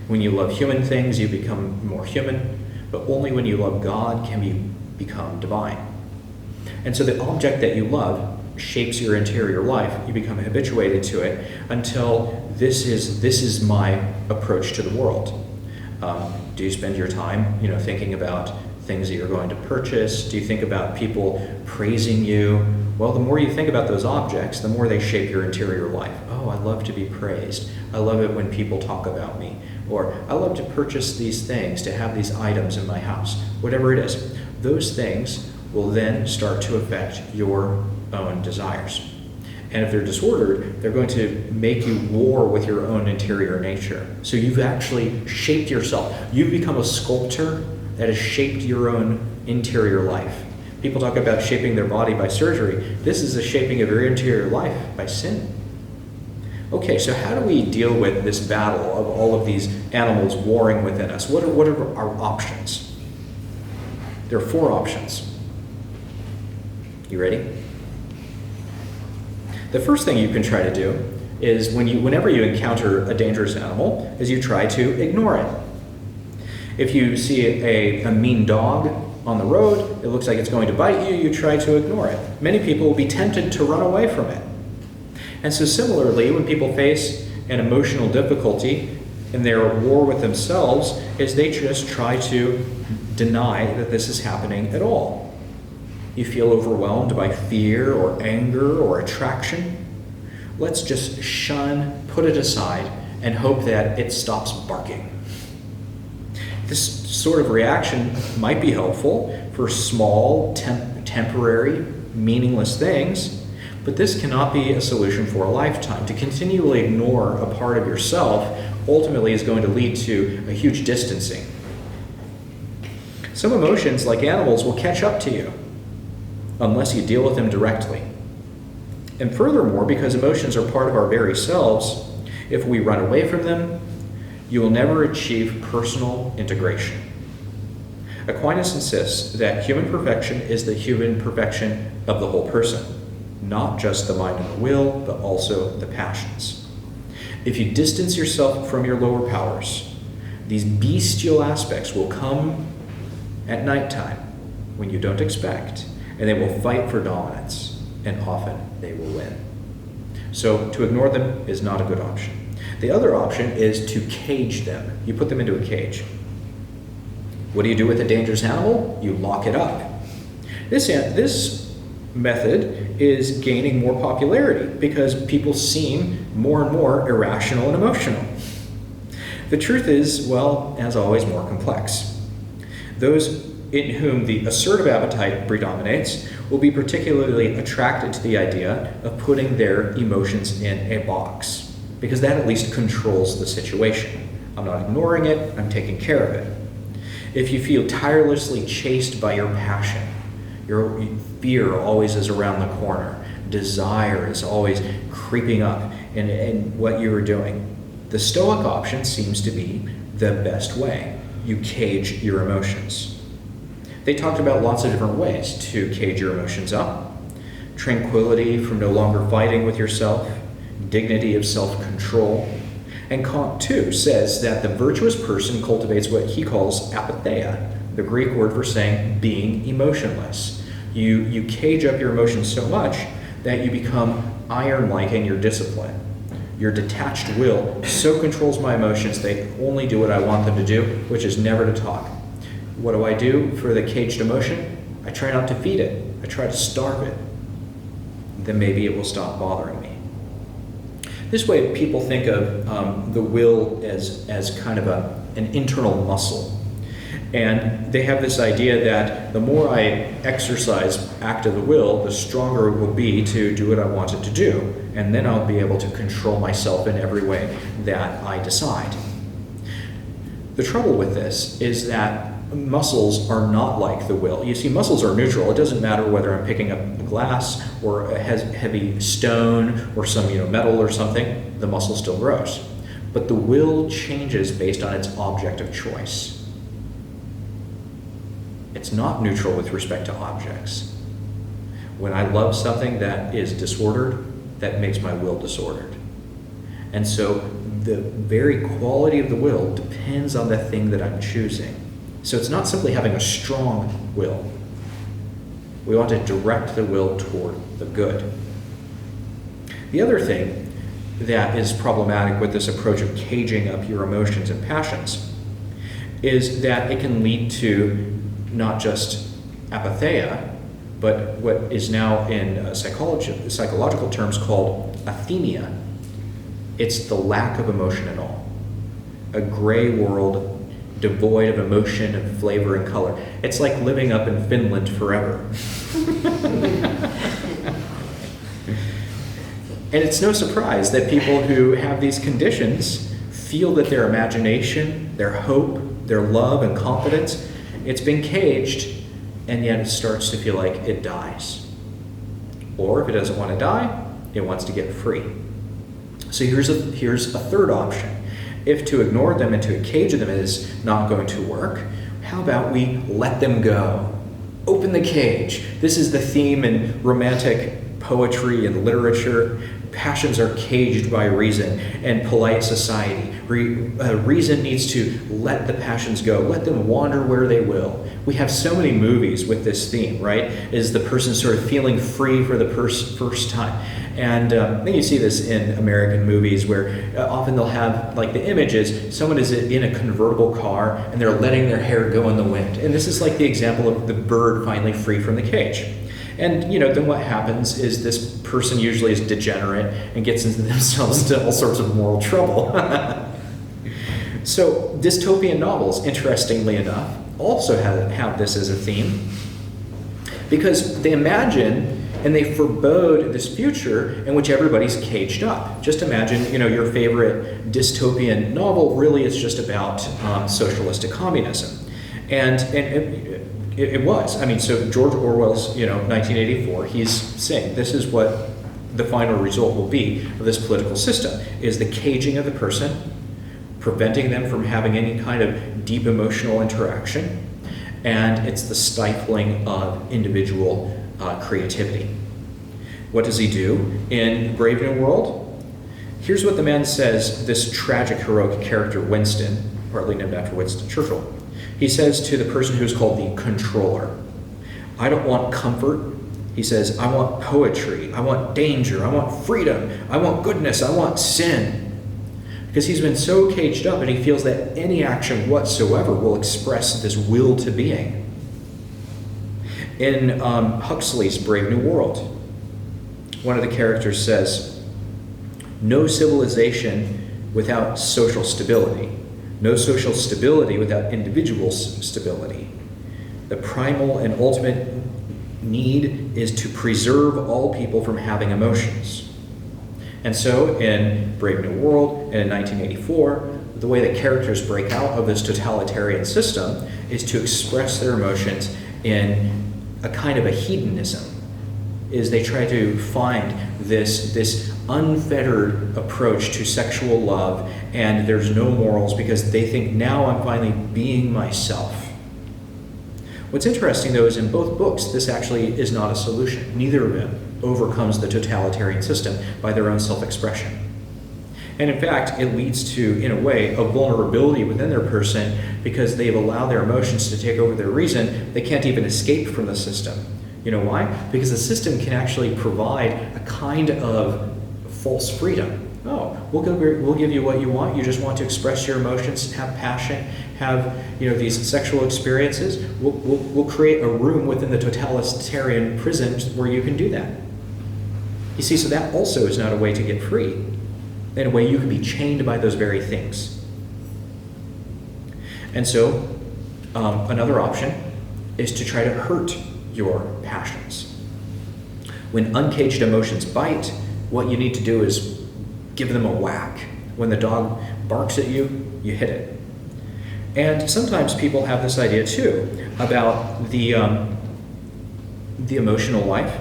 When you love human things, you become more human. But only when you love God can you become divine. And so the object that you love shapes your interior life. You become habituated to it until this is my approach to the world. Do you spend your time, thinking about things that you're going to purchase? Do you think about people praising you? Well, the more you think about those objects, the more they shape your interior life. Oh, I love to be praised. I love it when people talk about me. Or I love to purchase these things, to have these items in my house. Whatever it is, those things will then start to affect your own desires. And if they're disordered, they're going to make you war with your own interior nature. So you've actually shaped yourself. You've become a sculptor that has shaped your own interior life. People talk about shaping their body by surgery. This is the shaping of your interior life by sin. Okay, so how do we deal with this battle of all of these animals warring within us? What are our options? There are 4 options. You ready? The first thing you can try to do is whenever you encounter a dangerous animal, is you try to ignore it. If you see a mean dog on the road, it looks like it's going to bite you, you try to ignore it. Many people will be tempted to run away from it. And so similarly, when people face an emotional difficulty in their war with themselves, is they just try to deny that this is happening at all. You feel overwhelmed by fear or anger or attraction. Let's just shun, put it aside, and hope that it stops barking. This sort of reaction might be helpful for small, temporary, meaningless things, but this cannot be a solution for a lifetime. To continually ignore a part of yourself ultimately is going to lead to a huge distancing. Some emotions, like animals, will catch up to you unless you deal with them directly. And furthermore, because emotions are part of our very selves, if we run away from them, you will never achieve personal integration. Aquinas insists that human perfection is the human perfection of the whole person, not just the mind and the will, but also the passions. If you distance yourself from your lower powers, these bestial aspects will come at nighttime when you don't expect, and they will fight for dominance, and often they will win. So to ignore them is not a good option. The other option is to cage them. You put them into a cage. What do you do with a dangerous animal? You lock it up. This method is gaining more popularity because people seem more and more irrational and emotional. The truth is, well, as always, more complex. Those in whom the assertive appetite predominates will be particularly attracted to the idea of putting their emotions in a box, because that at least controls the situation. I'm not ignoring it, I'm taking care of it. If you feel tirelessly chased by your passion, your fear always is around the corner, desire is always creeping up in what you are doing, the Stoic option seems to be the best way. You cage your emotions. They talked about lots of different ways to cage your emotions up. Tranquility from no longer fighting with yourself, dignity of self-control. And Kant, too, says that the virtuous person cultivates what he calls apatheia, the Greek word for saying being emotionless. You cage up your emotions so much that you become iron-like in your discipline. Your detached will so controls my emotions, they only do what I want them to do, which is never to talk. What do I do for the caged emotion? I try not to feed it. I try to starve it. Then maybe it will stop bothering me. This way, people think of the will as kind of an internal muscle. And they have this idea that the more I exercise act of the will, the stronger it will be to do what I want it to do. And then I'll be able to control myself in every way that I decide. The trouble with this is that muscles are not like the will. You see, muscles are neutral. It doesn't matter whether I'm picking up a glass or a heavy stone or some metal or something, the muscle still grows. But the will changes based on its object of choice. It's not neutral with respect to objects. When I love something that is disordered, that makes my will disordered. And so the very quality of the will depends on the thing that I'm choosing. So it's not simply having a strong will. We want to direct the will toward the good. The other thing that is problematic with this approach of caging up your emotions and passions is that it can lead to not just apatheia, but what is now in psychological terms called athemia. It's the lack of emotion at all. A gray world devoid of emotion and flavor and color. It's like living up in Finland forever. And it's no surprise that people who have these conditions feel that their imagination, their hope, their love and confidence, it's been caged, and yet it starts to feel like it dies. Or if it doesn't want to die, it wants to get free. So here's a third option. If to ignore them and to cage them is not going to work, how about we let them go? Open the cage. This is the theme in romantic poetry and literature. Passions are caged by reason and polite society. Reason needs to let the passions go. Let them wander where they will. We have so many movies with this theme, right? Is the person sort of feeling free for the first time. And then you see this in American movies where often they'll have, like the images, someone is in a convertible car and they're letting their hair go in the wind. And this is like the example of the bird finally free from the cage. And then what happens is this person usually is degenerate and gets themselves into all sorts of moral trouble. So dystopian novels, interestingly enough, also have this as a theme because they imagine and they forebode this future in which everybody's caged up. Just imagine, your favorite dystopian novel really is just about socialistic communism. And it was. I mean, so George Orwell's, 1984, he's saying this is what the final result will be of this political system, is the caging of the person, preventing them from having any kind of deep emotional interaction, and it's the stifling of individual creativity. What does he do in Brave New World? Here's what the man says, this tragic, heroic character, Winston, partly named after Winston Churchill. He says to the person who's called the controller, I don't want comfort. He says, I want poetry. I want danger. I want freedom. I want goodness. I want sin. Because he's been so caged up and he feels that any action whatsoever will express this will to being. In Huxley's Brave New World, one of the characters says, no civilization without social stability. No social stability without individual stability. The primal and ultimate need is to preserve all people from having emotions. And so in Brave New World and in 1984, the way that characters break out of this totalitarian system is to express their emotions in a kind of a hedonism. Is they try to find this unfettered approach to sexual love, and there's no morals because they think now I'm finally being myself. What's interesting though is in both books this actually is not a solution. Neither of them overcomes the totalitarian system by their own self-expression. And in fact, it leads to, in a way, a vulnerability within their person because they've allowed their emotions to take over their reason. They can't even escape from the system. You know why? Because the system can actually provide a kind of false freedom. Oh, we'll give you what you want. You just want to express your emotions, have passion, have these sexual experiences. We'll create a room within the totalitarian prison where you can do that. You see, so that also is not a way to get free. In a way, you can be chained by those very things. And so, another option is to try to hurt your passions. When uncaged emotions bite, what you need to do is give them a whack. When the dog barks at you, you hit it. And sometimes people have this idea too about the emotional life.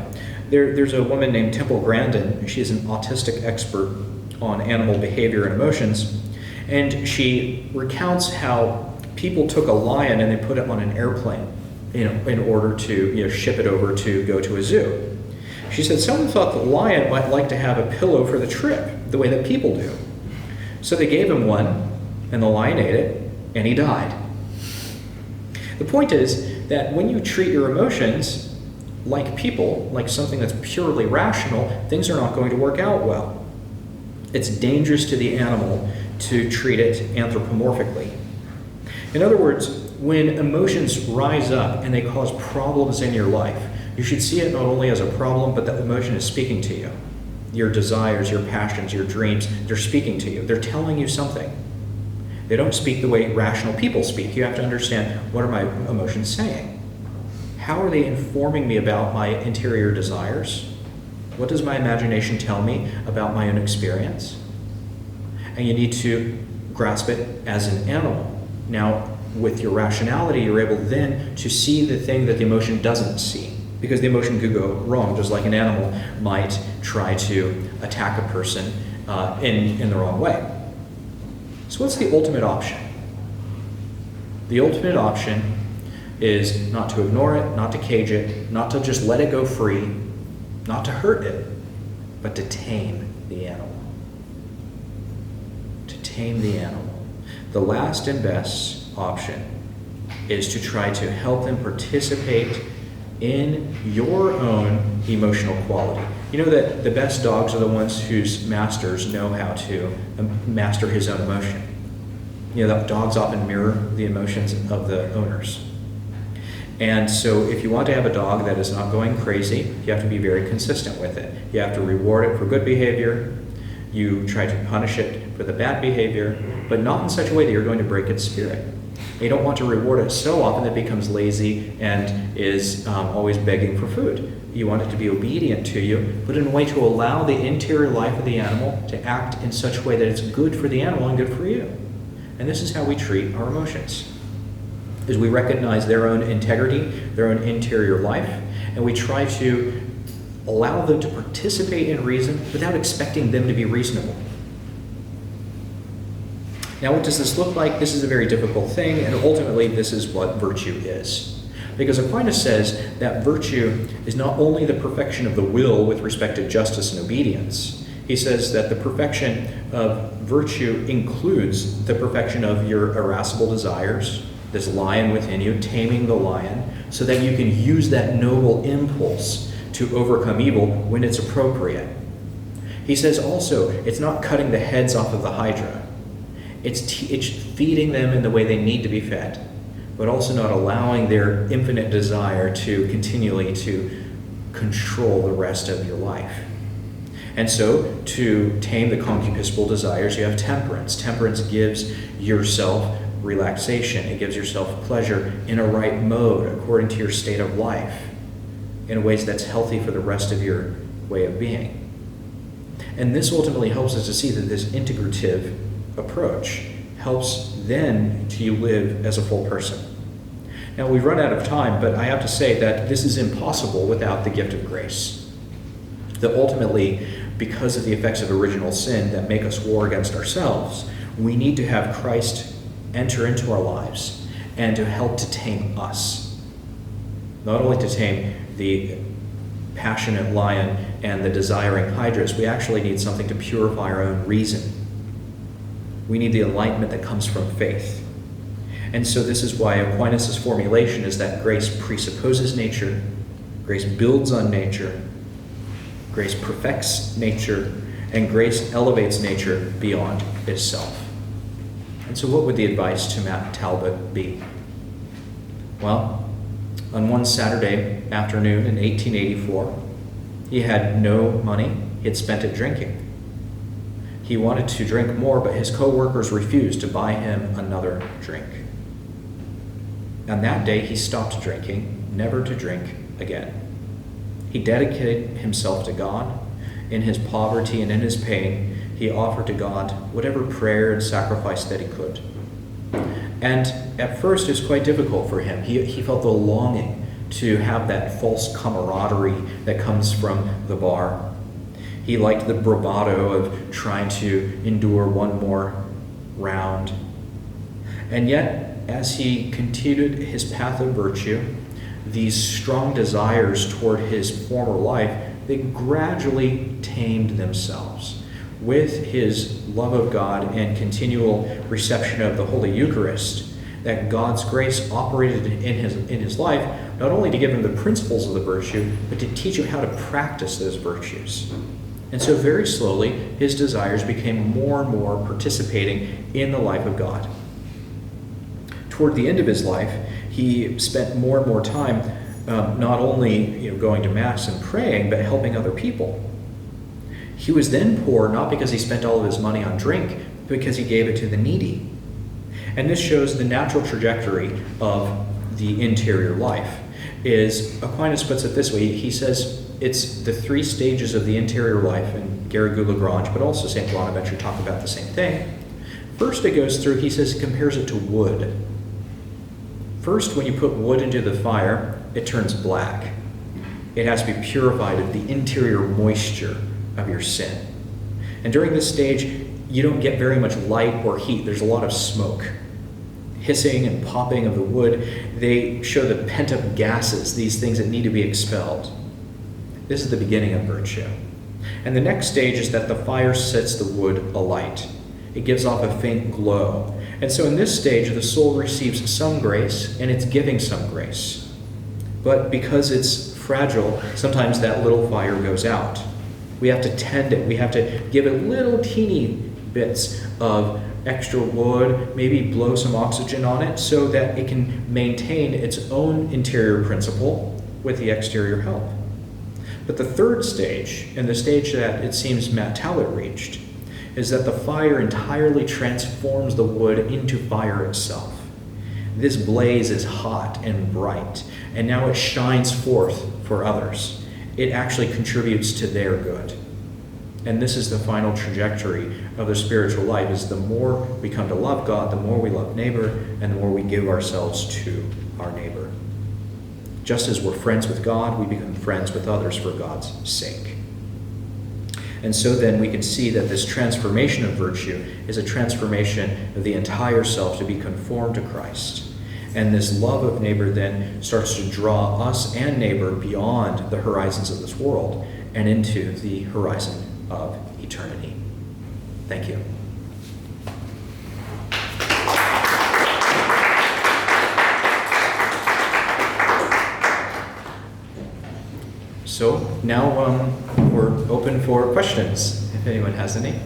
There's a woman named Temple Grandin. She is an autistic expert on animal behavior and emotions, and she recounts how people took a lion and they put it on an airplane, in order to ship it over to go to a zoo. She said someone thought the lion might like to have a pillow for the trip, the way that people do. So they gave him one, and the lion ate it, and he died. The point is that when you treat your emotions like people, like something that's purely rational, things are not going to work out well. It's dangerous to the animal to treat it anthropomorphically. In other words, when emotions rise up and they cause problems in your life, you should see it not only as a problem, but that emotion is speaking to you. Your desires, your passions, your dreams, they're speaking to you. They're telling you something. They don't speak the way rational people speak. You have to understand, what are my emotions saying? How are they informing me about my interior desires? What does my imagination tell me about my own experience? And you need to grasp it as an animal. Now, with your rationality, you're able then to see the thing that the emotion doesn't see. Because the emotion could go wrong, just like an animal might try to attack a person in the wrong way. So what's the ultimate option? The ultimate option is not to ignore it, not to cage it, not to just let it go free, not to hurt it, but to tame the animal. To tame the animal. The last and best option is to try to help them participate in your own emotional quality. You know that the best dogs are the ones whose masters know how to master his own emotion. You know that dogs often mirror the emotions of the owners. And so if you want to have a dog that is not going crazy, you have to be very consistent with it. You have to reward it for good behavior. You try to punish it for the bad behavior, but not in such a way that you're going to break its spirit. You don't want to reward it so often that it becomes lazy and is always begging for food. You want it to be obedient to you, but in a way to allow the interior life of the animal to act in such a way that it's good for the animal and good for you. And this is how we treat our emotions. Is we recognize their own integrity, their own interior life, and we try to allow them to participate in reason without expecting them to be reasonable. Now, what does this look like? This is a very difficult thing, and ultimately this is what virtue is. Because Aquinas says that virtue is not only the perfection of the will with respect to justice and obedience. He says that the perfection of virtue includes the perfection of your irascible desires, this lion within you, taming the lion, so that you can use that noble impulse to overcome evil when it's appropriate. He says also, it's not cutting the heads off of the hydra. It's feeding them in the way they need to be fed, but also not allowing their infinite desire to continually to control the rest of your life. And so, to tame the concupiscible desires, you have temperance. Temperance gives yourself relaxation. It gives yourself pleasure in a right mode according to your state of life, in ways that's healthy for the rest of your way of being. And this ultimately helps us to see that this integrative approach helps then to you live as a full person. Now, we've run out of time, but I have to say that this is impossible without the gift of grace. That ultimately, because of the effects of original sin that make us war against ourselves, we need to have Christ enter into our lives and to help to tame us. Not only to tame the passionate lion and the desiring hydras, we actually need something to purify our own reason. We need the enlightenment that comes from faith. And so this is why Aquinas' formulation is that grace presupposes nature, grace builds on nature, grace perfects nature, and grace elevates nature beyond itself. And so what would the advice to Matt Talbot be? Well, on one Saturday afternoon in 1884, he had no money. He had spent it drinking. He wanted to drink more, but his co-workers refused to buy him another drink. On that day, he stopped drinking, never to drink again. He dedicated himself to God. In his poverty and in his pain, he offered to God whatever prayer and sacrifice that he could. And at first, it was quite difficult for him. He felt the longing to have that false camaraderie that comes from the bar. He liked the bravado of trying to endure one more round. And yet, as he continued his path of virtue, these strong desires toward his former life, they gradually tamed themselves. With his love of God and continual reception of the Holy Eucharist, that God's grace operated in his life, not only to give him the principles of the virtue, but to teach him how to practice those virtues. And so very slowly, his desires became more and more participating in the life of God. Toward the end of his life, he spent more and more time not only going to Mass and praying, but helping other people. He was then poor, not because he spent all of his money on drink, but because he gave it to the needy. And this shows the natural trajectory of the interior life. Aquinas puts it this way. He says it's the three stages of the interior life, and Garrigou-Lagrange, but also St. Bonaventure talk about the same thing. First it goes through, he says, he compares it to wood. First, when you put wood into the fire, it turns black. It has to be purified of the interior moisture of your sin. And during this stage, you don't get very much light or heat. There's a lot of smoke. Hissing and popping of the wood, they show the pent-up gases, these things that need to be expelled. This is the beginning of virtue. And the next stage is that the fire sets the wood alight. It gives off a faint glow. And so in this stage, the soul receives some grace, and it's giving some grace. But because it's fragile, sometimes that little fire goes out. We have to tend it. We have to give it little teeny bits of extra wood, maybe blow some oxygen on it so that it can maintain its own interior principle with the exterior help. But the third stage, and the stage that it seems Matt Tallett reached, is that the fire entirely transforms the wood into fire itself. This blaze is hot and bright, and now it shines forth for others. It actually contributes to their good. And this is the final trajectory of the spiritual life, is the more we come to love God, the more we love neighbor, and the more we give ourselves to our neighbor. Just as we're friends with God, we become friends with others for God's sake. And so then we can see that this transformation of virtue is a transformation of the entire self to be conformed to Christ. And this love of neighbor then starts to draw us and neighbor beyond the horizons of this world and into the horizon of eternity. Thank you. So now we're open for questions, if anyone has any.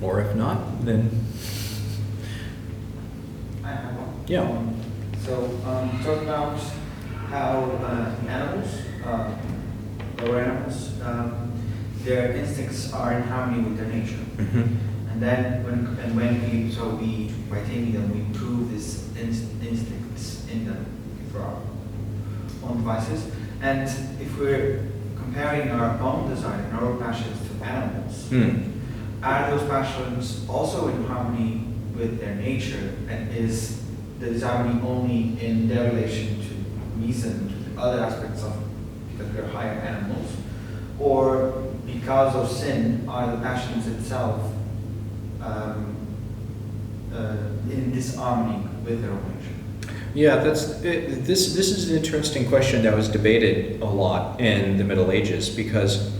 Or if not, then... I have one. Yeah. Talk about how animals, lower animals, their instincts are in harmony with their nature. Mm-hmm. And then we by taming them, we improve these instincts in them for our own devices. And if we're comparing our own desire and our own passions to animals, are those passions also in harmony with their nature? And is the desire only in their relation to reason, to the other aspects of, because we're higher animals? Or because of sin, are the passions itself in disharmony with their own nature? Yeah, this is an interesting question that was debated a lot in the Middle Ages, because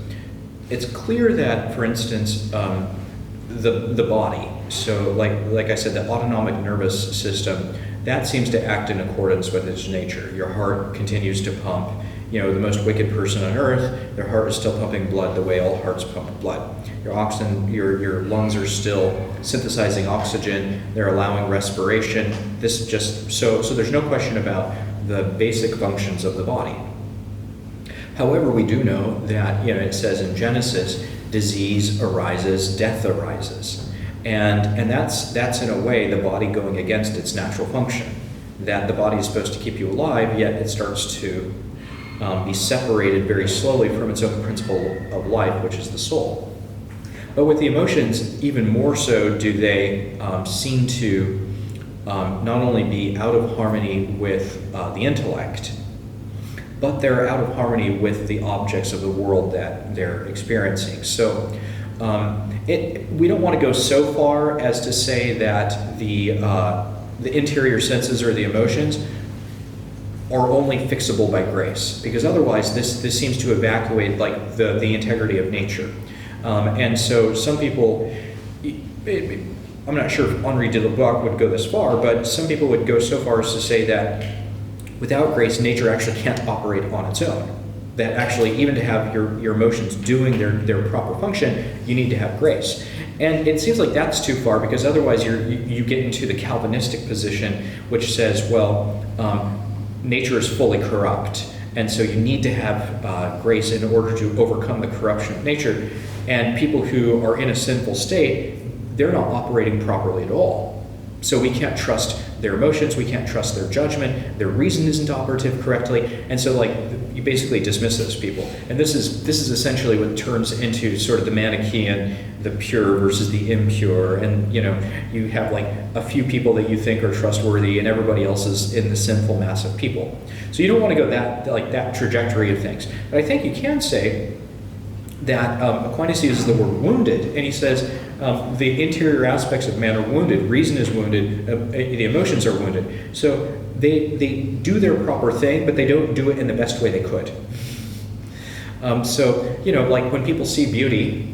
it's clear that, for instance, the body, so like I said, the autonomic nervous system, that seems to act in accordance with its nature. Your heart continues to pump, the most wicked person on earth, their heart is still pumping blood the way all hearts pump blood. Your lungs are still synthesizing oxygen. They're allowing respiration. This just so there's no question about the basic functions of the body. However, we do know that it says in Genesis, disease arises, death arises, and that's in a way the body going against its natural function. That the body is supposed to keep you alive, yet it starts to be separated very slowly from its own principle of life, which is the soul. But with the emotions, even more so do they seem to not only be out of harmony with the intellect, but they're out of harmony with the objects of the world that they're experiencing. So we don't want to go so far as to say that the interior senses or the emotions are only fixable by grace, because otherwise this seems to evacuate like the integrity of nature. And so some people, I'm not sure if Henri de Lubac would go this far, but some people would go so far as to say that without grace, nature actually can't operate on its own. That actually, even to have your emotions doing their proper function, you need to have grace. And it seems like that's too far, because otherwise you get into the Calvinistic position, which says, well, nature is fully corrupt, and so you need to have grace in order to overcome the corruption of nature. And people who are in a sinful state, they're not operating properly at all. So we can't trust their emotions, we can't trust their judgment, their reason isn't operative correctly, and so you basically dismiss those people. And this is essentially what turns into sort of the Manichaean, the pure versus the impure, and you have a few people that you think are trustworthy, and everybody else is in the sinful mass of people. So you don't want to go that trajectory of things. But I think you can say that Aquinas uses the word wounded, and he says the interior aspects of man are wounded, reason is wounded, the emotions are wounded. So they do their proper thing, but they don't do it in the best way they could. So when people see beauty,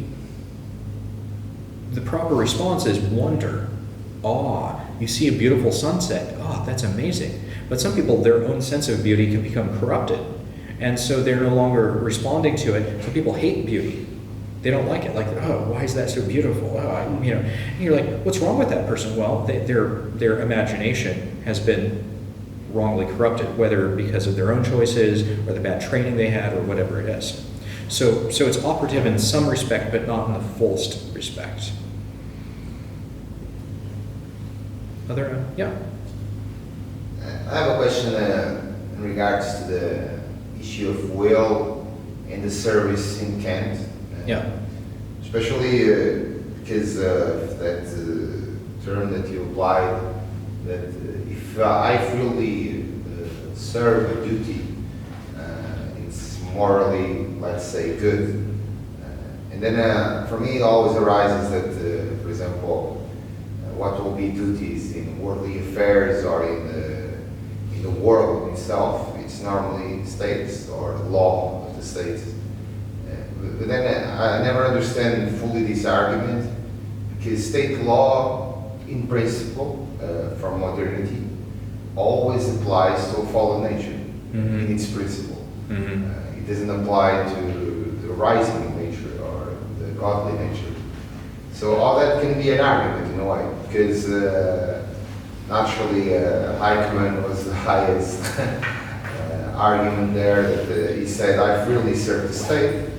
the proper response is wonder, awe. You see a beautiful sunset, oh, that's amazing. But some people, their own sense of beauty can become corrupted. And so they're no longer responding to it. So people hate beauty. They don't like it. Oh, why is that so beautiful? Oh, and you're like, what's wrong with that person? Well, their imagination has been wrongly corrupted, whether because of their own choices or the bad training they had or whatever it is. So it's operative in some respect, but not in the fullest respect. Yeah. I have a question in regards to the issue of will and the service in Kant. Yeah. Especially because of that term that you applied, that if I freely serve a duty, it's morally, let's say, good. And then for me it always arises that, for example, what will be duties in worldly affairs or in the world itself? It's normally states or the law of the state. But then I never understand fully this argument, because state law, in principle, from modernity, always applies to a fallen nature in its principle. It doesn't apply to the rising nature or the godly nature. So all that can be an argument in a way, because naturally Eichmann was the highest argument there, that he said, I freely serve the state,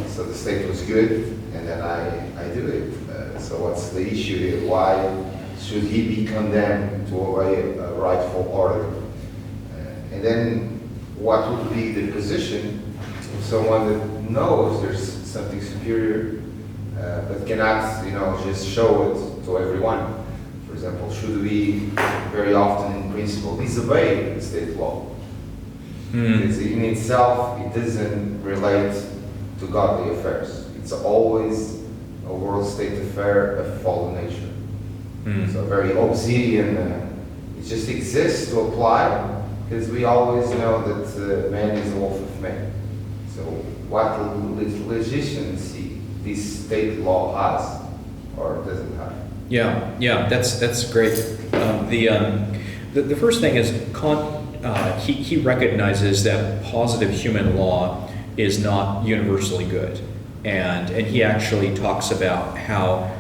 so the state was good, and then I do it. So what's the issue here? Why should he be condemned to obey a rightful order? And then what would be the position of someone that knows there's something superior, but cannot, just show it to everyone? For example, should we very often, in principle, disobey the state law? Because in itself, it doesn't relate to godly affairs. It's always a world state affair of fallen nature. So very obsidian. It just exists to apply, because we always know that man is the wolf of man. So what legitimacy this state law has or doesn't have? Yeah, that's great. The first thing is he recognizes that positive human law is not universally good. And he actually talks about how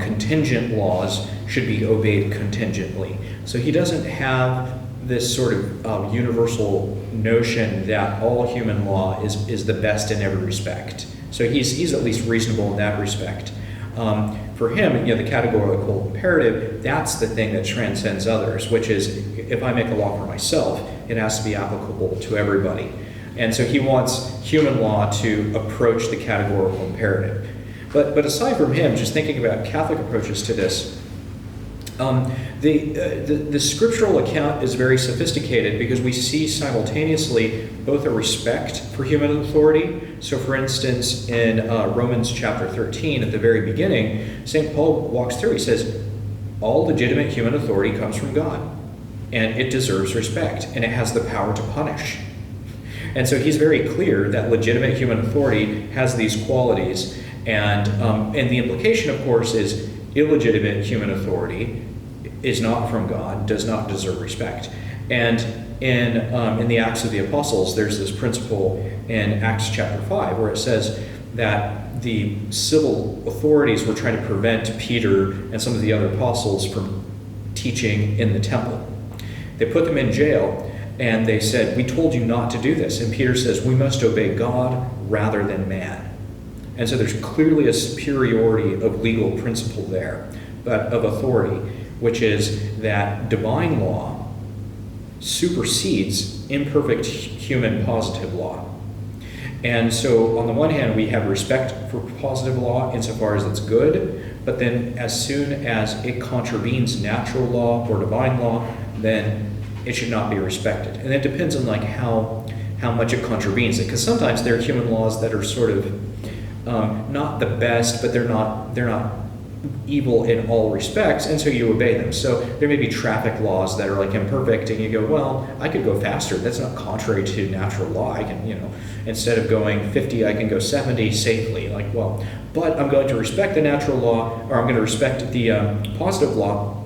contingent laws should be obeyed contingently. So he doesn't have this sort of universal notion that all human law is the best in every respect. So he's at least reasonable in that respect. For him, the categorical imperative, that's the thing that transcends others, which is if I make a law for myself, it has to be applicable to everybody. And so he wants human law to approach the categorical imperative. But aside from him, just thinking about Catholic approaches to this, the scriptural account is very sophisticated because we see simultaneously both a respect for human authority. So for instance, in Romans chapter 13, at the very beginning, St. Paul walks through, he says, all legitimate human authority comes from God, and it deserves respect, and it has the power to punish. And so he's very clear that legitimate human authority has these qualities, and the implication, of course, is illegitimate human authority is not from God, does not deserve respect. And in the Acts of the Apostles, there's this principle in Acts chapter 5 where it says that the civil authorities were trying to prevent Peter and some of the other apostles from teaching in the temple. They put them in jail, and they said, we told you not to do this. And Peter says, we must obey God rather than man. And so there's clearly a superiority of legal principle there, but of authority, which is that divine law supersedes imperfect human positive law. And so on the one hand, we have respect for positive law insofar as it's good, but then as soon as it contravenes natural law or divine law, then it should not be respected. And it depends on how much it contravenes it, because sometimes there are human laws that are sort of not the best, but they're not evil in all respects, and so you obey them. So there may be traffic laws that are like imperfect, and you go, well, I could go faster. That's not contrary to natural law. I can, instead of going 50, I can go 70 safely. But I'm going to respect the natural law, or I'm going to respect the positive law,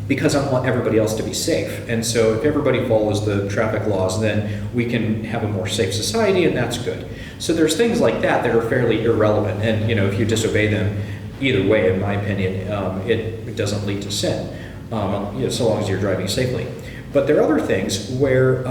because I want everybody else to be safe. And so if everybody follows the traffic laws, then we can have a more safe society, and that's good. So there's things like that that are fairly irrelevant, and if you disobey them, either way, in my opinion, it doesn't lead to sin, so long as you're driving safely. But there are other things where,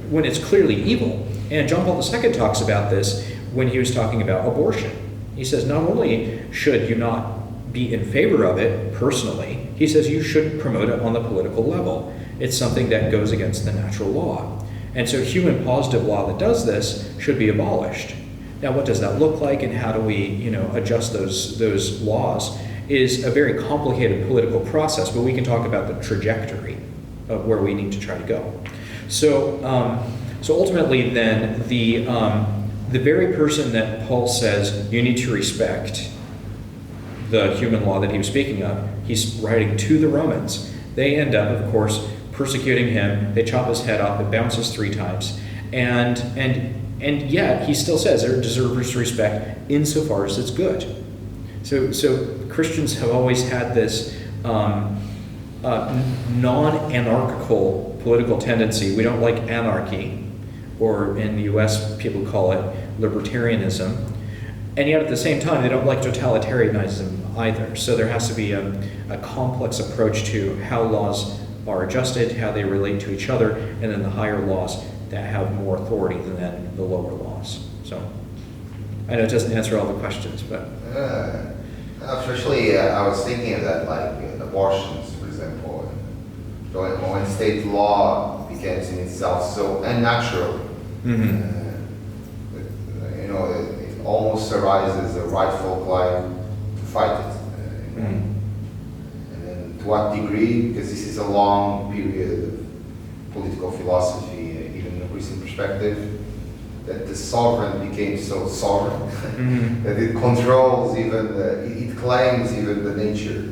when it's clearly evil, and John Paul II talks about this when he was talking about abortion. He says not only should you not be in favor of it personally, he says you shouldn't promote it on the political level. It's something that goes against the natural law. And so human positive law that does this should be abolished. Now, what does that look like, and how do we, adjust those laws is a very complicated political process, but we can talk about the trajectory of where we need to try to go. So ultimately then, the very person that Paul says you need to respect, the human law that he was speaking of, he's writing to the Romans. They end up, of course, persecuting him. They chop his head off. It bounces 3 times. And yet, he still says it deserves respect insofar as it's good. So Christians have always had this non-anarchical political tendency. We don't like anarchy, or in the US, people call it libertarianism. And yet, at the same time, they don't like totalitarianism either. So there has to be a complex approach to how laws are adjusted, how they relate to each other, and then the higher laws that have more authority than the lower laws. So I know it doesn't answer all the questions, but especially I was thinking of that, like abortions, for example. When state law becomes in itself so unnatural, it almost arises a rightful claim to fight it. And then to what degree? Because this is a long period of political philosophy, even in a recent perspective, that the sovereign became so sovereign that it controls even it claims even the nature.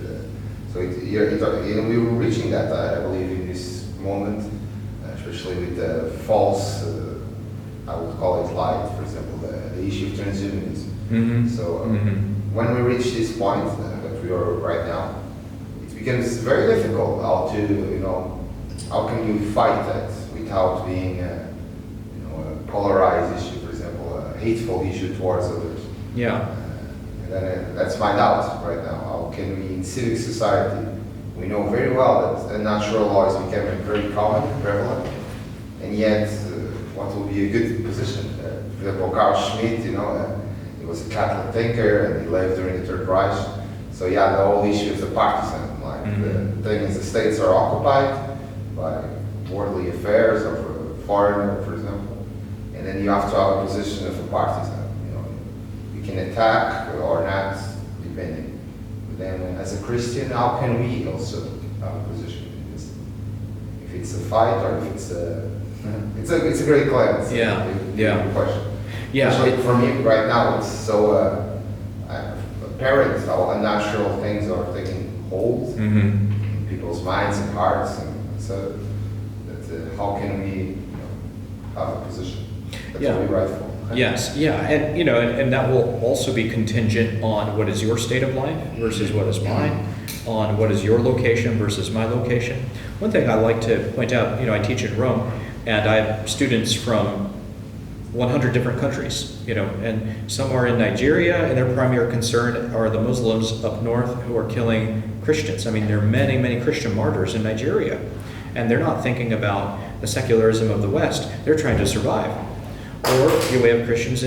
So we were reaching that, I believe, in this moment, especially with the false, I would call it light, for example, the issue of transhumanism. So when we reach this point that we are right now, it becomes very difficult how to, how can you fight that with without being a polarized issue, for example, a hateful issue towards others. Yeah. And then that's my doubt right now. How can we, in civic society, we know very well that unnatural law is becoming very common and prevalent, and yet what will be a good position? For example, Carl Schmitt, he was a Catholic thinker and he lived during the Third Reich. So yeah, the whole issue is a partisan. Like the thing is, the states are occupied by worldly affairs of a foreigner, for example, and then you have to have a position of a partisan. You can attack or not, depending. But then, as a Christian, how can we also have a position in this? If it's a fight or if it's a it's a great claim. It's a good question. Yeah. Especially for me right now, it's so apparent how unnatural things are taking hold in people's minds and hearts, and so that how can we have a position that's really rightful? Yes, yeah, and and that will also be contingent on what is your state of life versus what is mine, on what is your location versus my location. One thing I like to point out, I teach in Rome, and I have students from 100 different countries, and some are in Nigeria, and their primary concern are the Muslims up north who are killing Christians. I mean, there are many, many Christian martyrs in Nigeria, and they're not thinking about the secularism of the West. They're trying to survive. Or we have Christians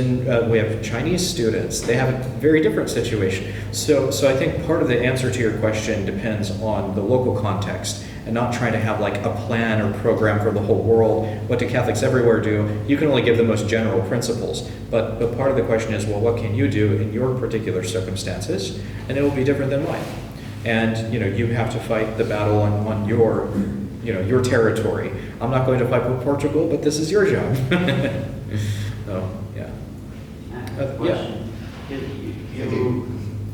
we have Chinese students. They have a very different situation. So I think part of the answer to your question depends on the local context, and not trying to have like a plan or program for the whole world. What do Catholics everywhere do? You can only give the most general principles. But part of the question is, well, what can you do in your particular circumstances? And it will be different than mine. And you have to fight the battle on your your territory. I'm not going to fight for Portugal, but this is your job. So, yeah. Question.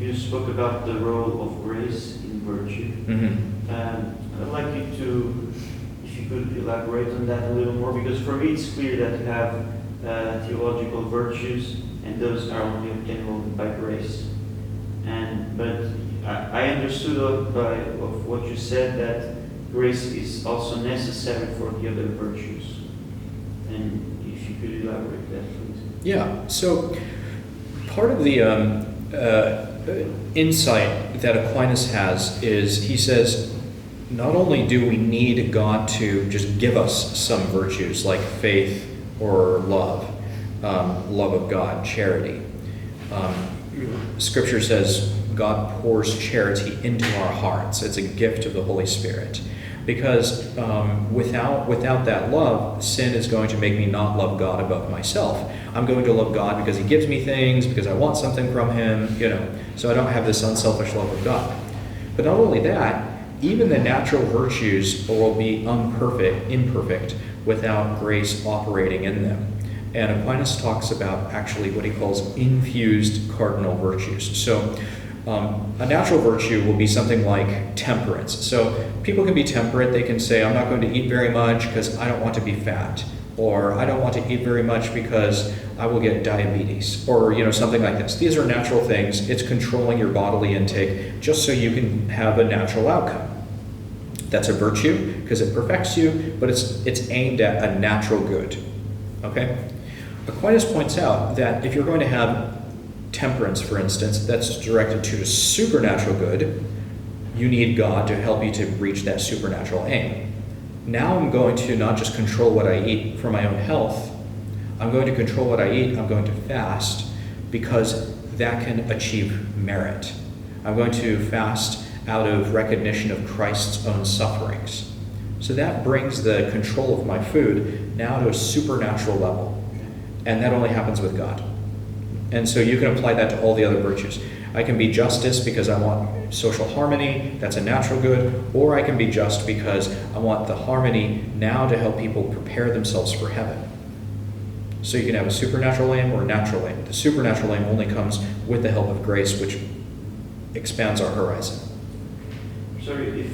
You spoke about the role of grace in virtue. I'd like you to, if you could elaborate on that a little more, because for me it's clear that you have theological virtues, and those are only obtainable by grace. But I understood of what you said that grace is also necessary for the other virtues. And if you could elaborate that, please. Yeah, so part of the insight that Aquinas has is he says, not only do we need God to just give us some virtues like faith or love, love of God, charity. Scripture says God pours charity into our hearts. It's a gift of the Holy Spirit. Because without that love, sin is going to make me not love God above myself. I'm going to love God because He gives me things, because I want something from Him, so I don't have this unselfish love of God. But not only that, even the natural virtues will be imperfect without grace operating in them. And Aquinas talks about actually what he calls infused cardinal virtues. So a natural virtue will be something like temperance. So people can be temperate. They can say, I'm not going to eat very much because I don't want to be fat. Or I don't want to eat very much because I will get diabetes. Or something like this. These are natural things. It's controlling your bodily intake just so you can have a natural outcome. That's a virtue because it perfects you, but it's aimed at a natural good. Okay? Aquinas points out that if you're going to have temperance, for instance, that's directed to the supernatural good, you need God to help you to reach that supernatural aim. Now I'm going to not just control what I eat for my own health, I'm going to control what I eat, I'm going to fast, because that can achieve merit. I'm going to fast out of recognition of Christ's own sufferings. So that brings the control of my food now to a supernatural level. And that only happens with God. And so you can apply that to all the other virtues. I can be justice because I want social harmony, that's a natural good, or I can be just because I want the harmony now to help people prepare themselves for heaven. So you can have a supernatural aim or a natural aim. The supernatural aim only comes with the help of grace, which expands our horizon. Sorry,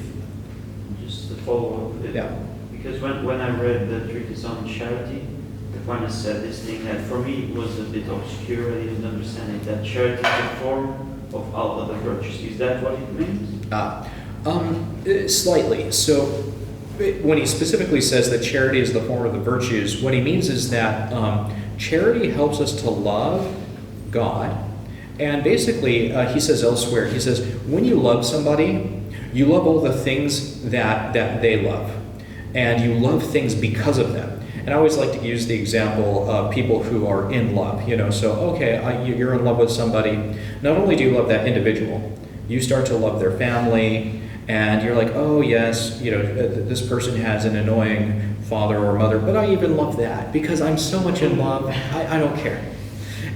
just to follow up. Yeah. Because when I read the treatise on charity, Aquinas said this thing that for me was a bit obscure. I didn't understand it. That charity is a form of all other virtues. Is that what it means? Slightly. So when he specifically says that charity is the form of the virtues, what he means is that charity helps us to love God. And basically, he says elsewhere, he says, when you love somebody, you love all the things that they love. And you love things because of them. And I always like to use the example of people who are in love. So, okay, you're in love with somebody. Not only do you love that individual, you start to love their family. And you're like, oh yes, this person has an annoying father or mother, but I even love that because I'm so much in love, I don't care.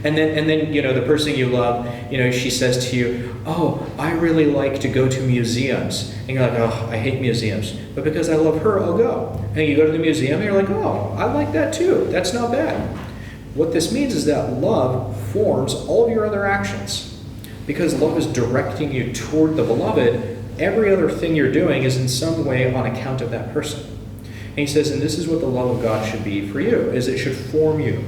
And then the person you love, she says to you, oh, I really like to go to museums. And you're like, oh, I hate museums. But because I love her, I'll go. And you go to the museum and you're like, oh, I like that too. That's not bad. What this means is that love forms all of your other actions. Because love is directing you toward the beloved, every other thing you're doing is in some way on account of that person. And he says, and this is what the love of God should be for you, is it should form you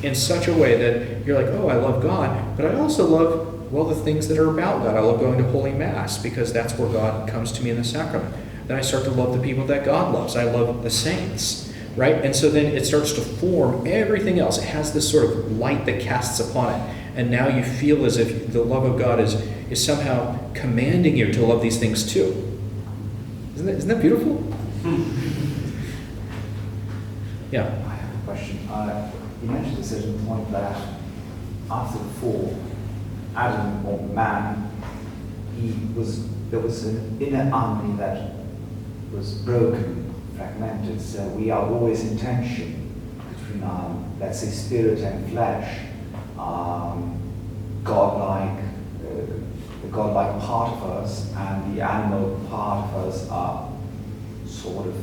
in such a way that you're like, oh, I love God, but I also love, the things that are about God. I love going to Holy Mass because that's where God comes to me in the sacrament. Then I start to love the people that God loves. I love the saints, right? And so then it starts to form everything else. It has this sort of light that casts upon it. And now you feel as if the love of God is somehow commanding you to love these things too. Isn't that beautiful? Yeah. I have a question. You mentioned at a certain point that after the fall, Adam or man, there was an inner harmony that was broken, fragmented. So we are always in tension between let's say, spirit and flesh, godlike. The godlike part of us and the animal part of us are sort of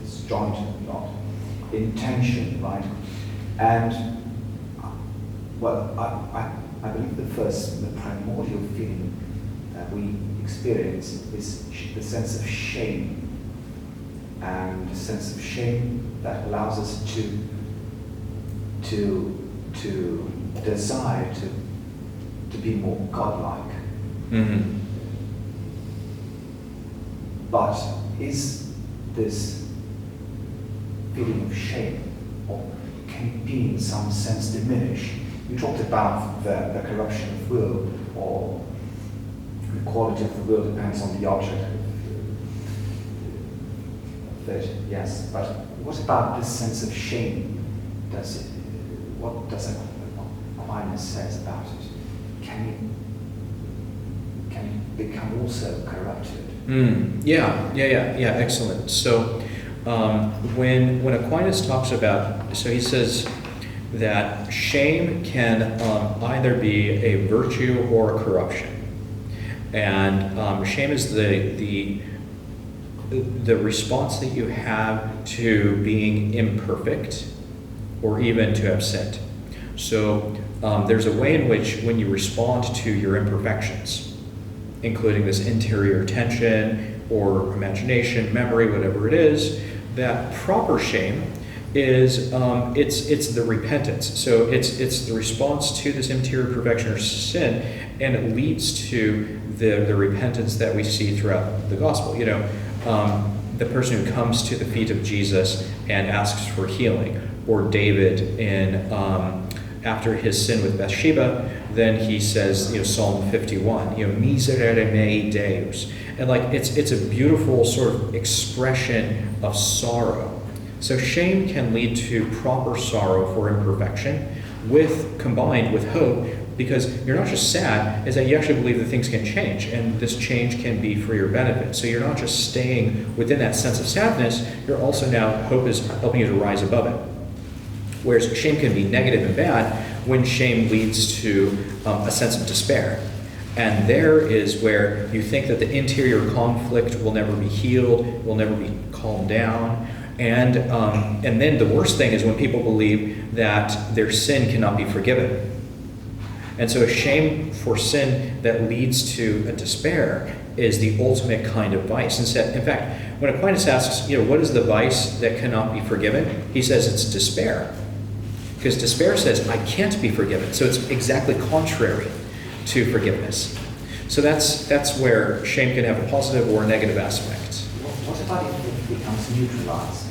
disjointed, not in tension, right? And I believe the primordial feeling that we experience is the sense of shame, and the sense of shame that allows us to desire to be more godlike. Mm-hmm. But is this feeling of shame, or can it be in some sense diminished? You talked about the corruption of will, or the quality of the will depends on the object of it, yes. But what about this sense of shame? What does Aquinas says about it? Can it become also corrupted? Yeah, excellent. So when Aquinas talks about, so he says that shame can either be a virtue or a corruption. And shame is the response that you have to being imperfect or even to have sinned. So there's a way in which when you respond to your imperfections, including this interior tension or imagination, memory, whatever it is, that proper shame is it's the repentance. So it's the response to this interior perfection or sin, and it leads to the repentance that we see throughout the gospel. The person who comes to the feet of Jesus and asks for healing, or David in after his sin with Bathsheba, then he says, Psalm 51, miserere mei Deus. And it's a beautiful sort of expression of sorrow. So shame can lead to proper sorrow for imperfection, combined with hope, because you're not just sad, is that you actually believe that things can change, and this change can be for your benefit. So you're not just staying within that sense of sadness, you're also now, hope is helping you to rise above it. Whereas shame can be negative and bad when shame leads to a sense of despair. And there is where you think that the interior conflict will never be healed, will never be calmed down. And then the worst thing is when people believe that their sin cannot be forgiven. And so a shame for sin that leads to a despair is the ultimate kind of vice. In fact, when Aquinas asks, what is the vice that cannot be forgiven? He says it's despair. Because despair says, I can't be forgiven. So it's exactly contrary to forgiveness. So that's where shame can have a positive or a negative aspect. What about if becomes neutralized.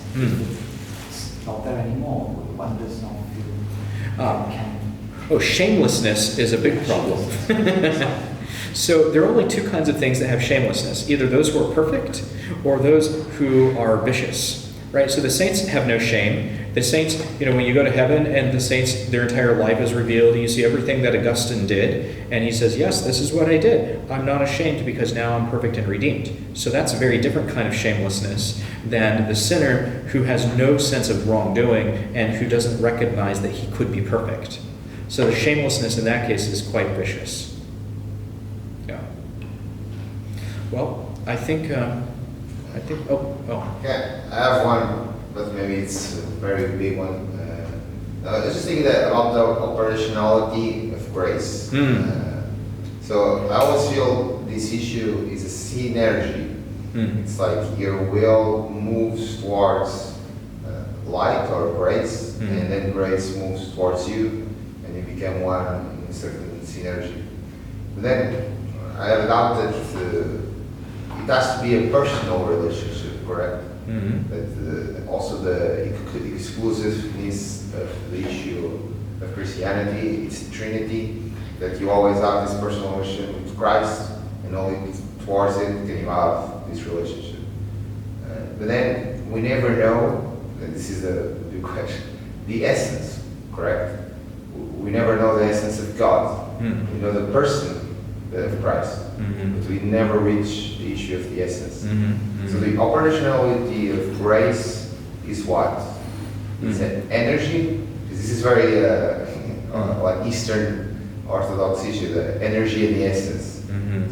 It's not there anymore. One does not feel can. Oh, shamelessness is a big problem. So there are only two kinds of things that have shamelessness, either those who are perfect or those who are vicious, right? So the saints have no shame. The saints, when you go to heaven and the saints, their entire life is revealed, you see everything that Augustine did, and he says, yes, this is what I did. I'm not ashamed because now I'm perfect and redeemed. So that's a very different kind of shamelessness than the sinner who has no sense of wrongdoing and who doesn't recognize that he could be perfect. So the shamelessness in that case is quite vicious. Yeah. Well, I think, Yeah, I have one, but maybe it's a very big one. I was just thinking that about the operationality of grace. So I always feel this issue is a synergy. It's like your will moves towards light or grace, and then grace moves towards you, and you become one in a certain synergy. But then I have a doubt that it has to be a personal relationship, correct? That also the exclusiveness of the issue of Christianity, it's Trinity, that you always have this personal relationship with Christ, and only towards it can you have this relationship. But then we never know, and this is a big question, the essence, correct? We never know the essence of God. We know the person of Christ, but we never reach the issue of the essence. So the operationality of grace is what? It's an energy. This is very like Eastern Orthodox issue, the energy and the essence.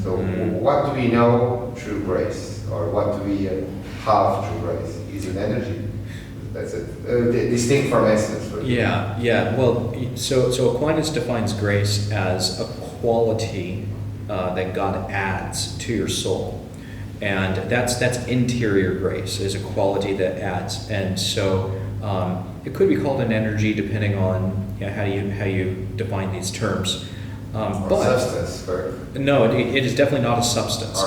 So what do we know through grace, or what do we have through grace? Is it energy? That's it. Distinct from essence. Yeah. Well, so Aquinas defines grace as a quality that God adds to your soul, and that's interior grace, is a quality that adds. And so it could be called an energy depending on how you define these terms. But substance, correct? No, it is definitely not a substance.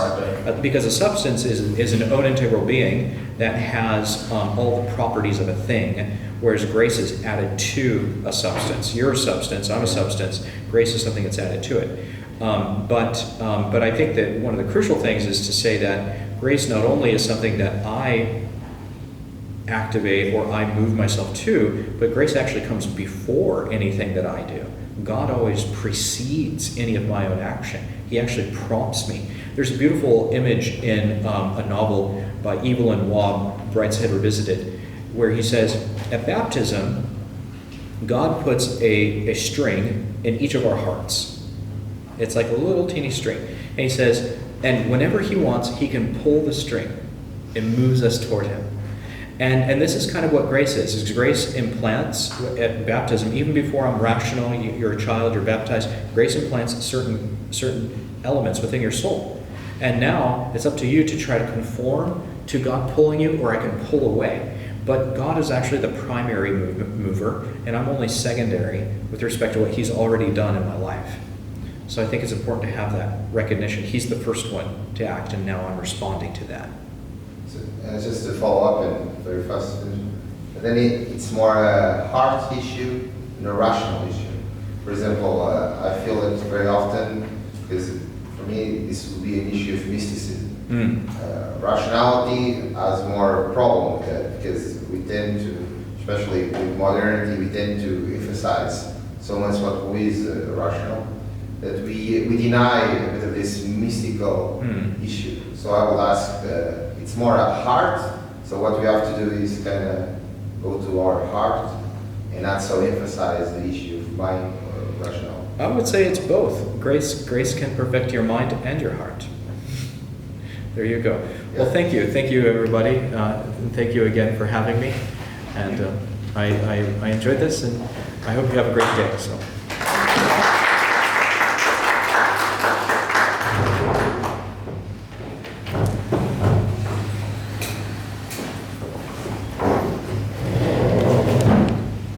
Because a substance is an own integral being that has all the properties of a thing, whereas grace is added to a substance. You're a substance, I'm a substance. Grace is something that's added to it. But I think that one of the crucial things is to say that grace not only is something that I activate or I move myself to, but grace actually comes before anything that I do. God always precedes any of my own action. He actually prompts me. There's a beautiful image in a novel by Evelyn Waugh, Brideshead Revisited, where he says, at baptism, God puts a string in each of our hearts. It's like a little teeny string. And he says, and whenever he wants, he can pull the string. It moves us toward him. And this is kind of what grace is grace implants at baptism, even before I'm rational, you're a child, you're baptized, grace implants certain elements within your soul. And now it's up to you to try to conform to God pulling you, or I can pull away. But God is actually the primary mover, and I'm only secondary with respect to what he's already done in my life. So I think it's important to have that recognition. He's the first one to act, and now I'm responding to that. Just to follow up and very fast, but then it's more a heart issue than a rational issue. For example, I feel it very often because for me this would be an issue of mysticism. Rationality has more problem with that because we tend to, especially with modernity, we tend to emphasize so much what is rational that we deny a bit of this mystical issue. So I will ask. It's more a heart, so what we have to do is kind of go to our heart and not so emphasize the issue of mind or rational. I would say it's both. Grace can perfect your mind and your heart. There you go. Yeah. Well, thank you everybody, and thank you again for having me. And I enjoyed this, and I hope you have a great day. So.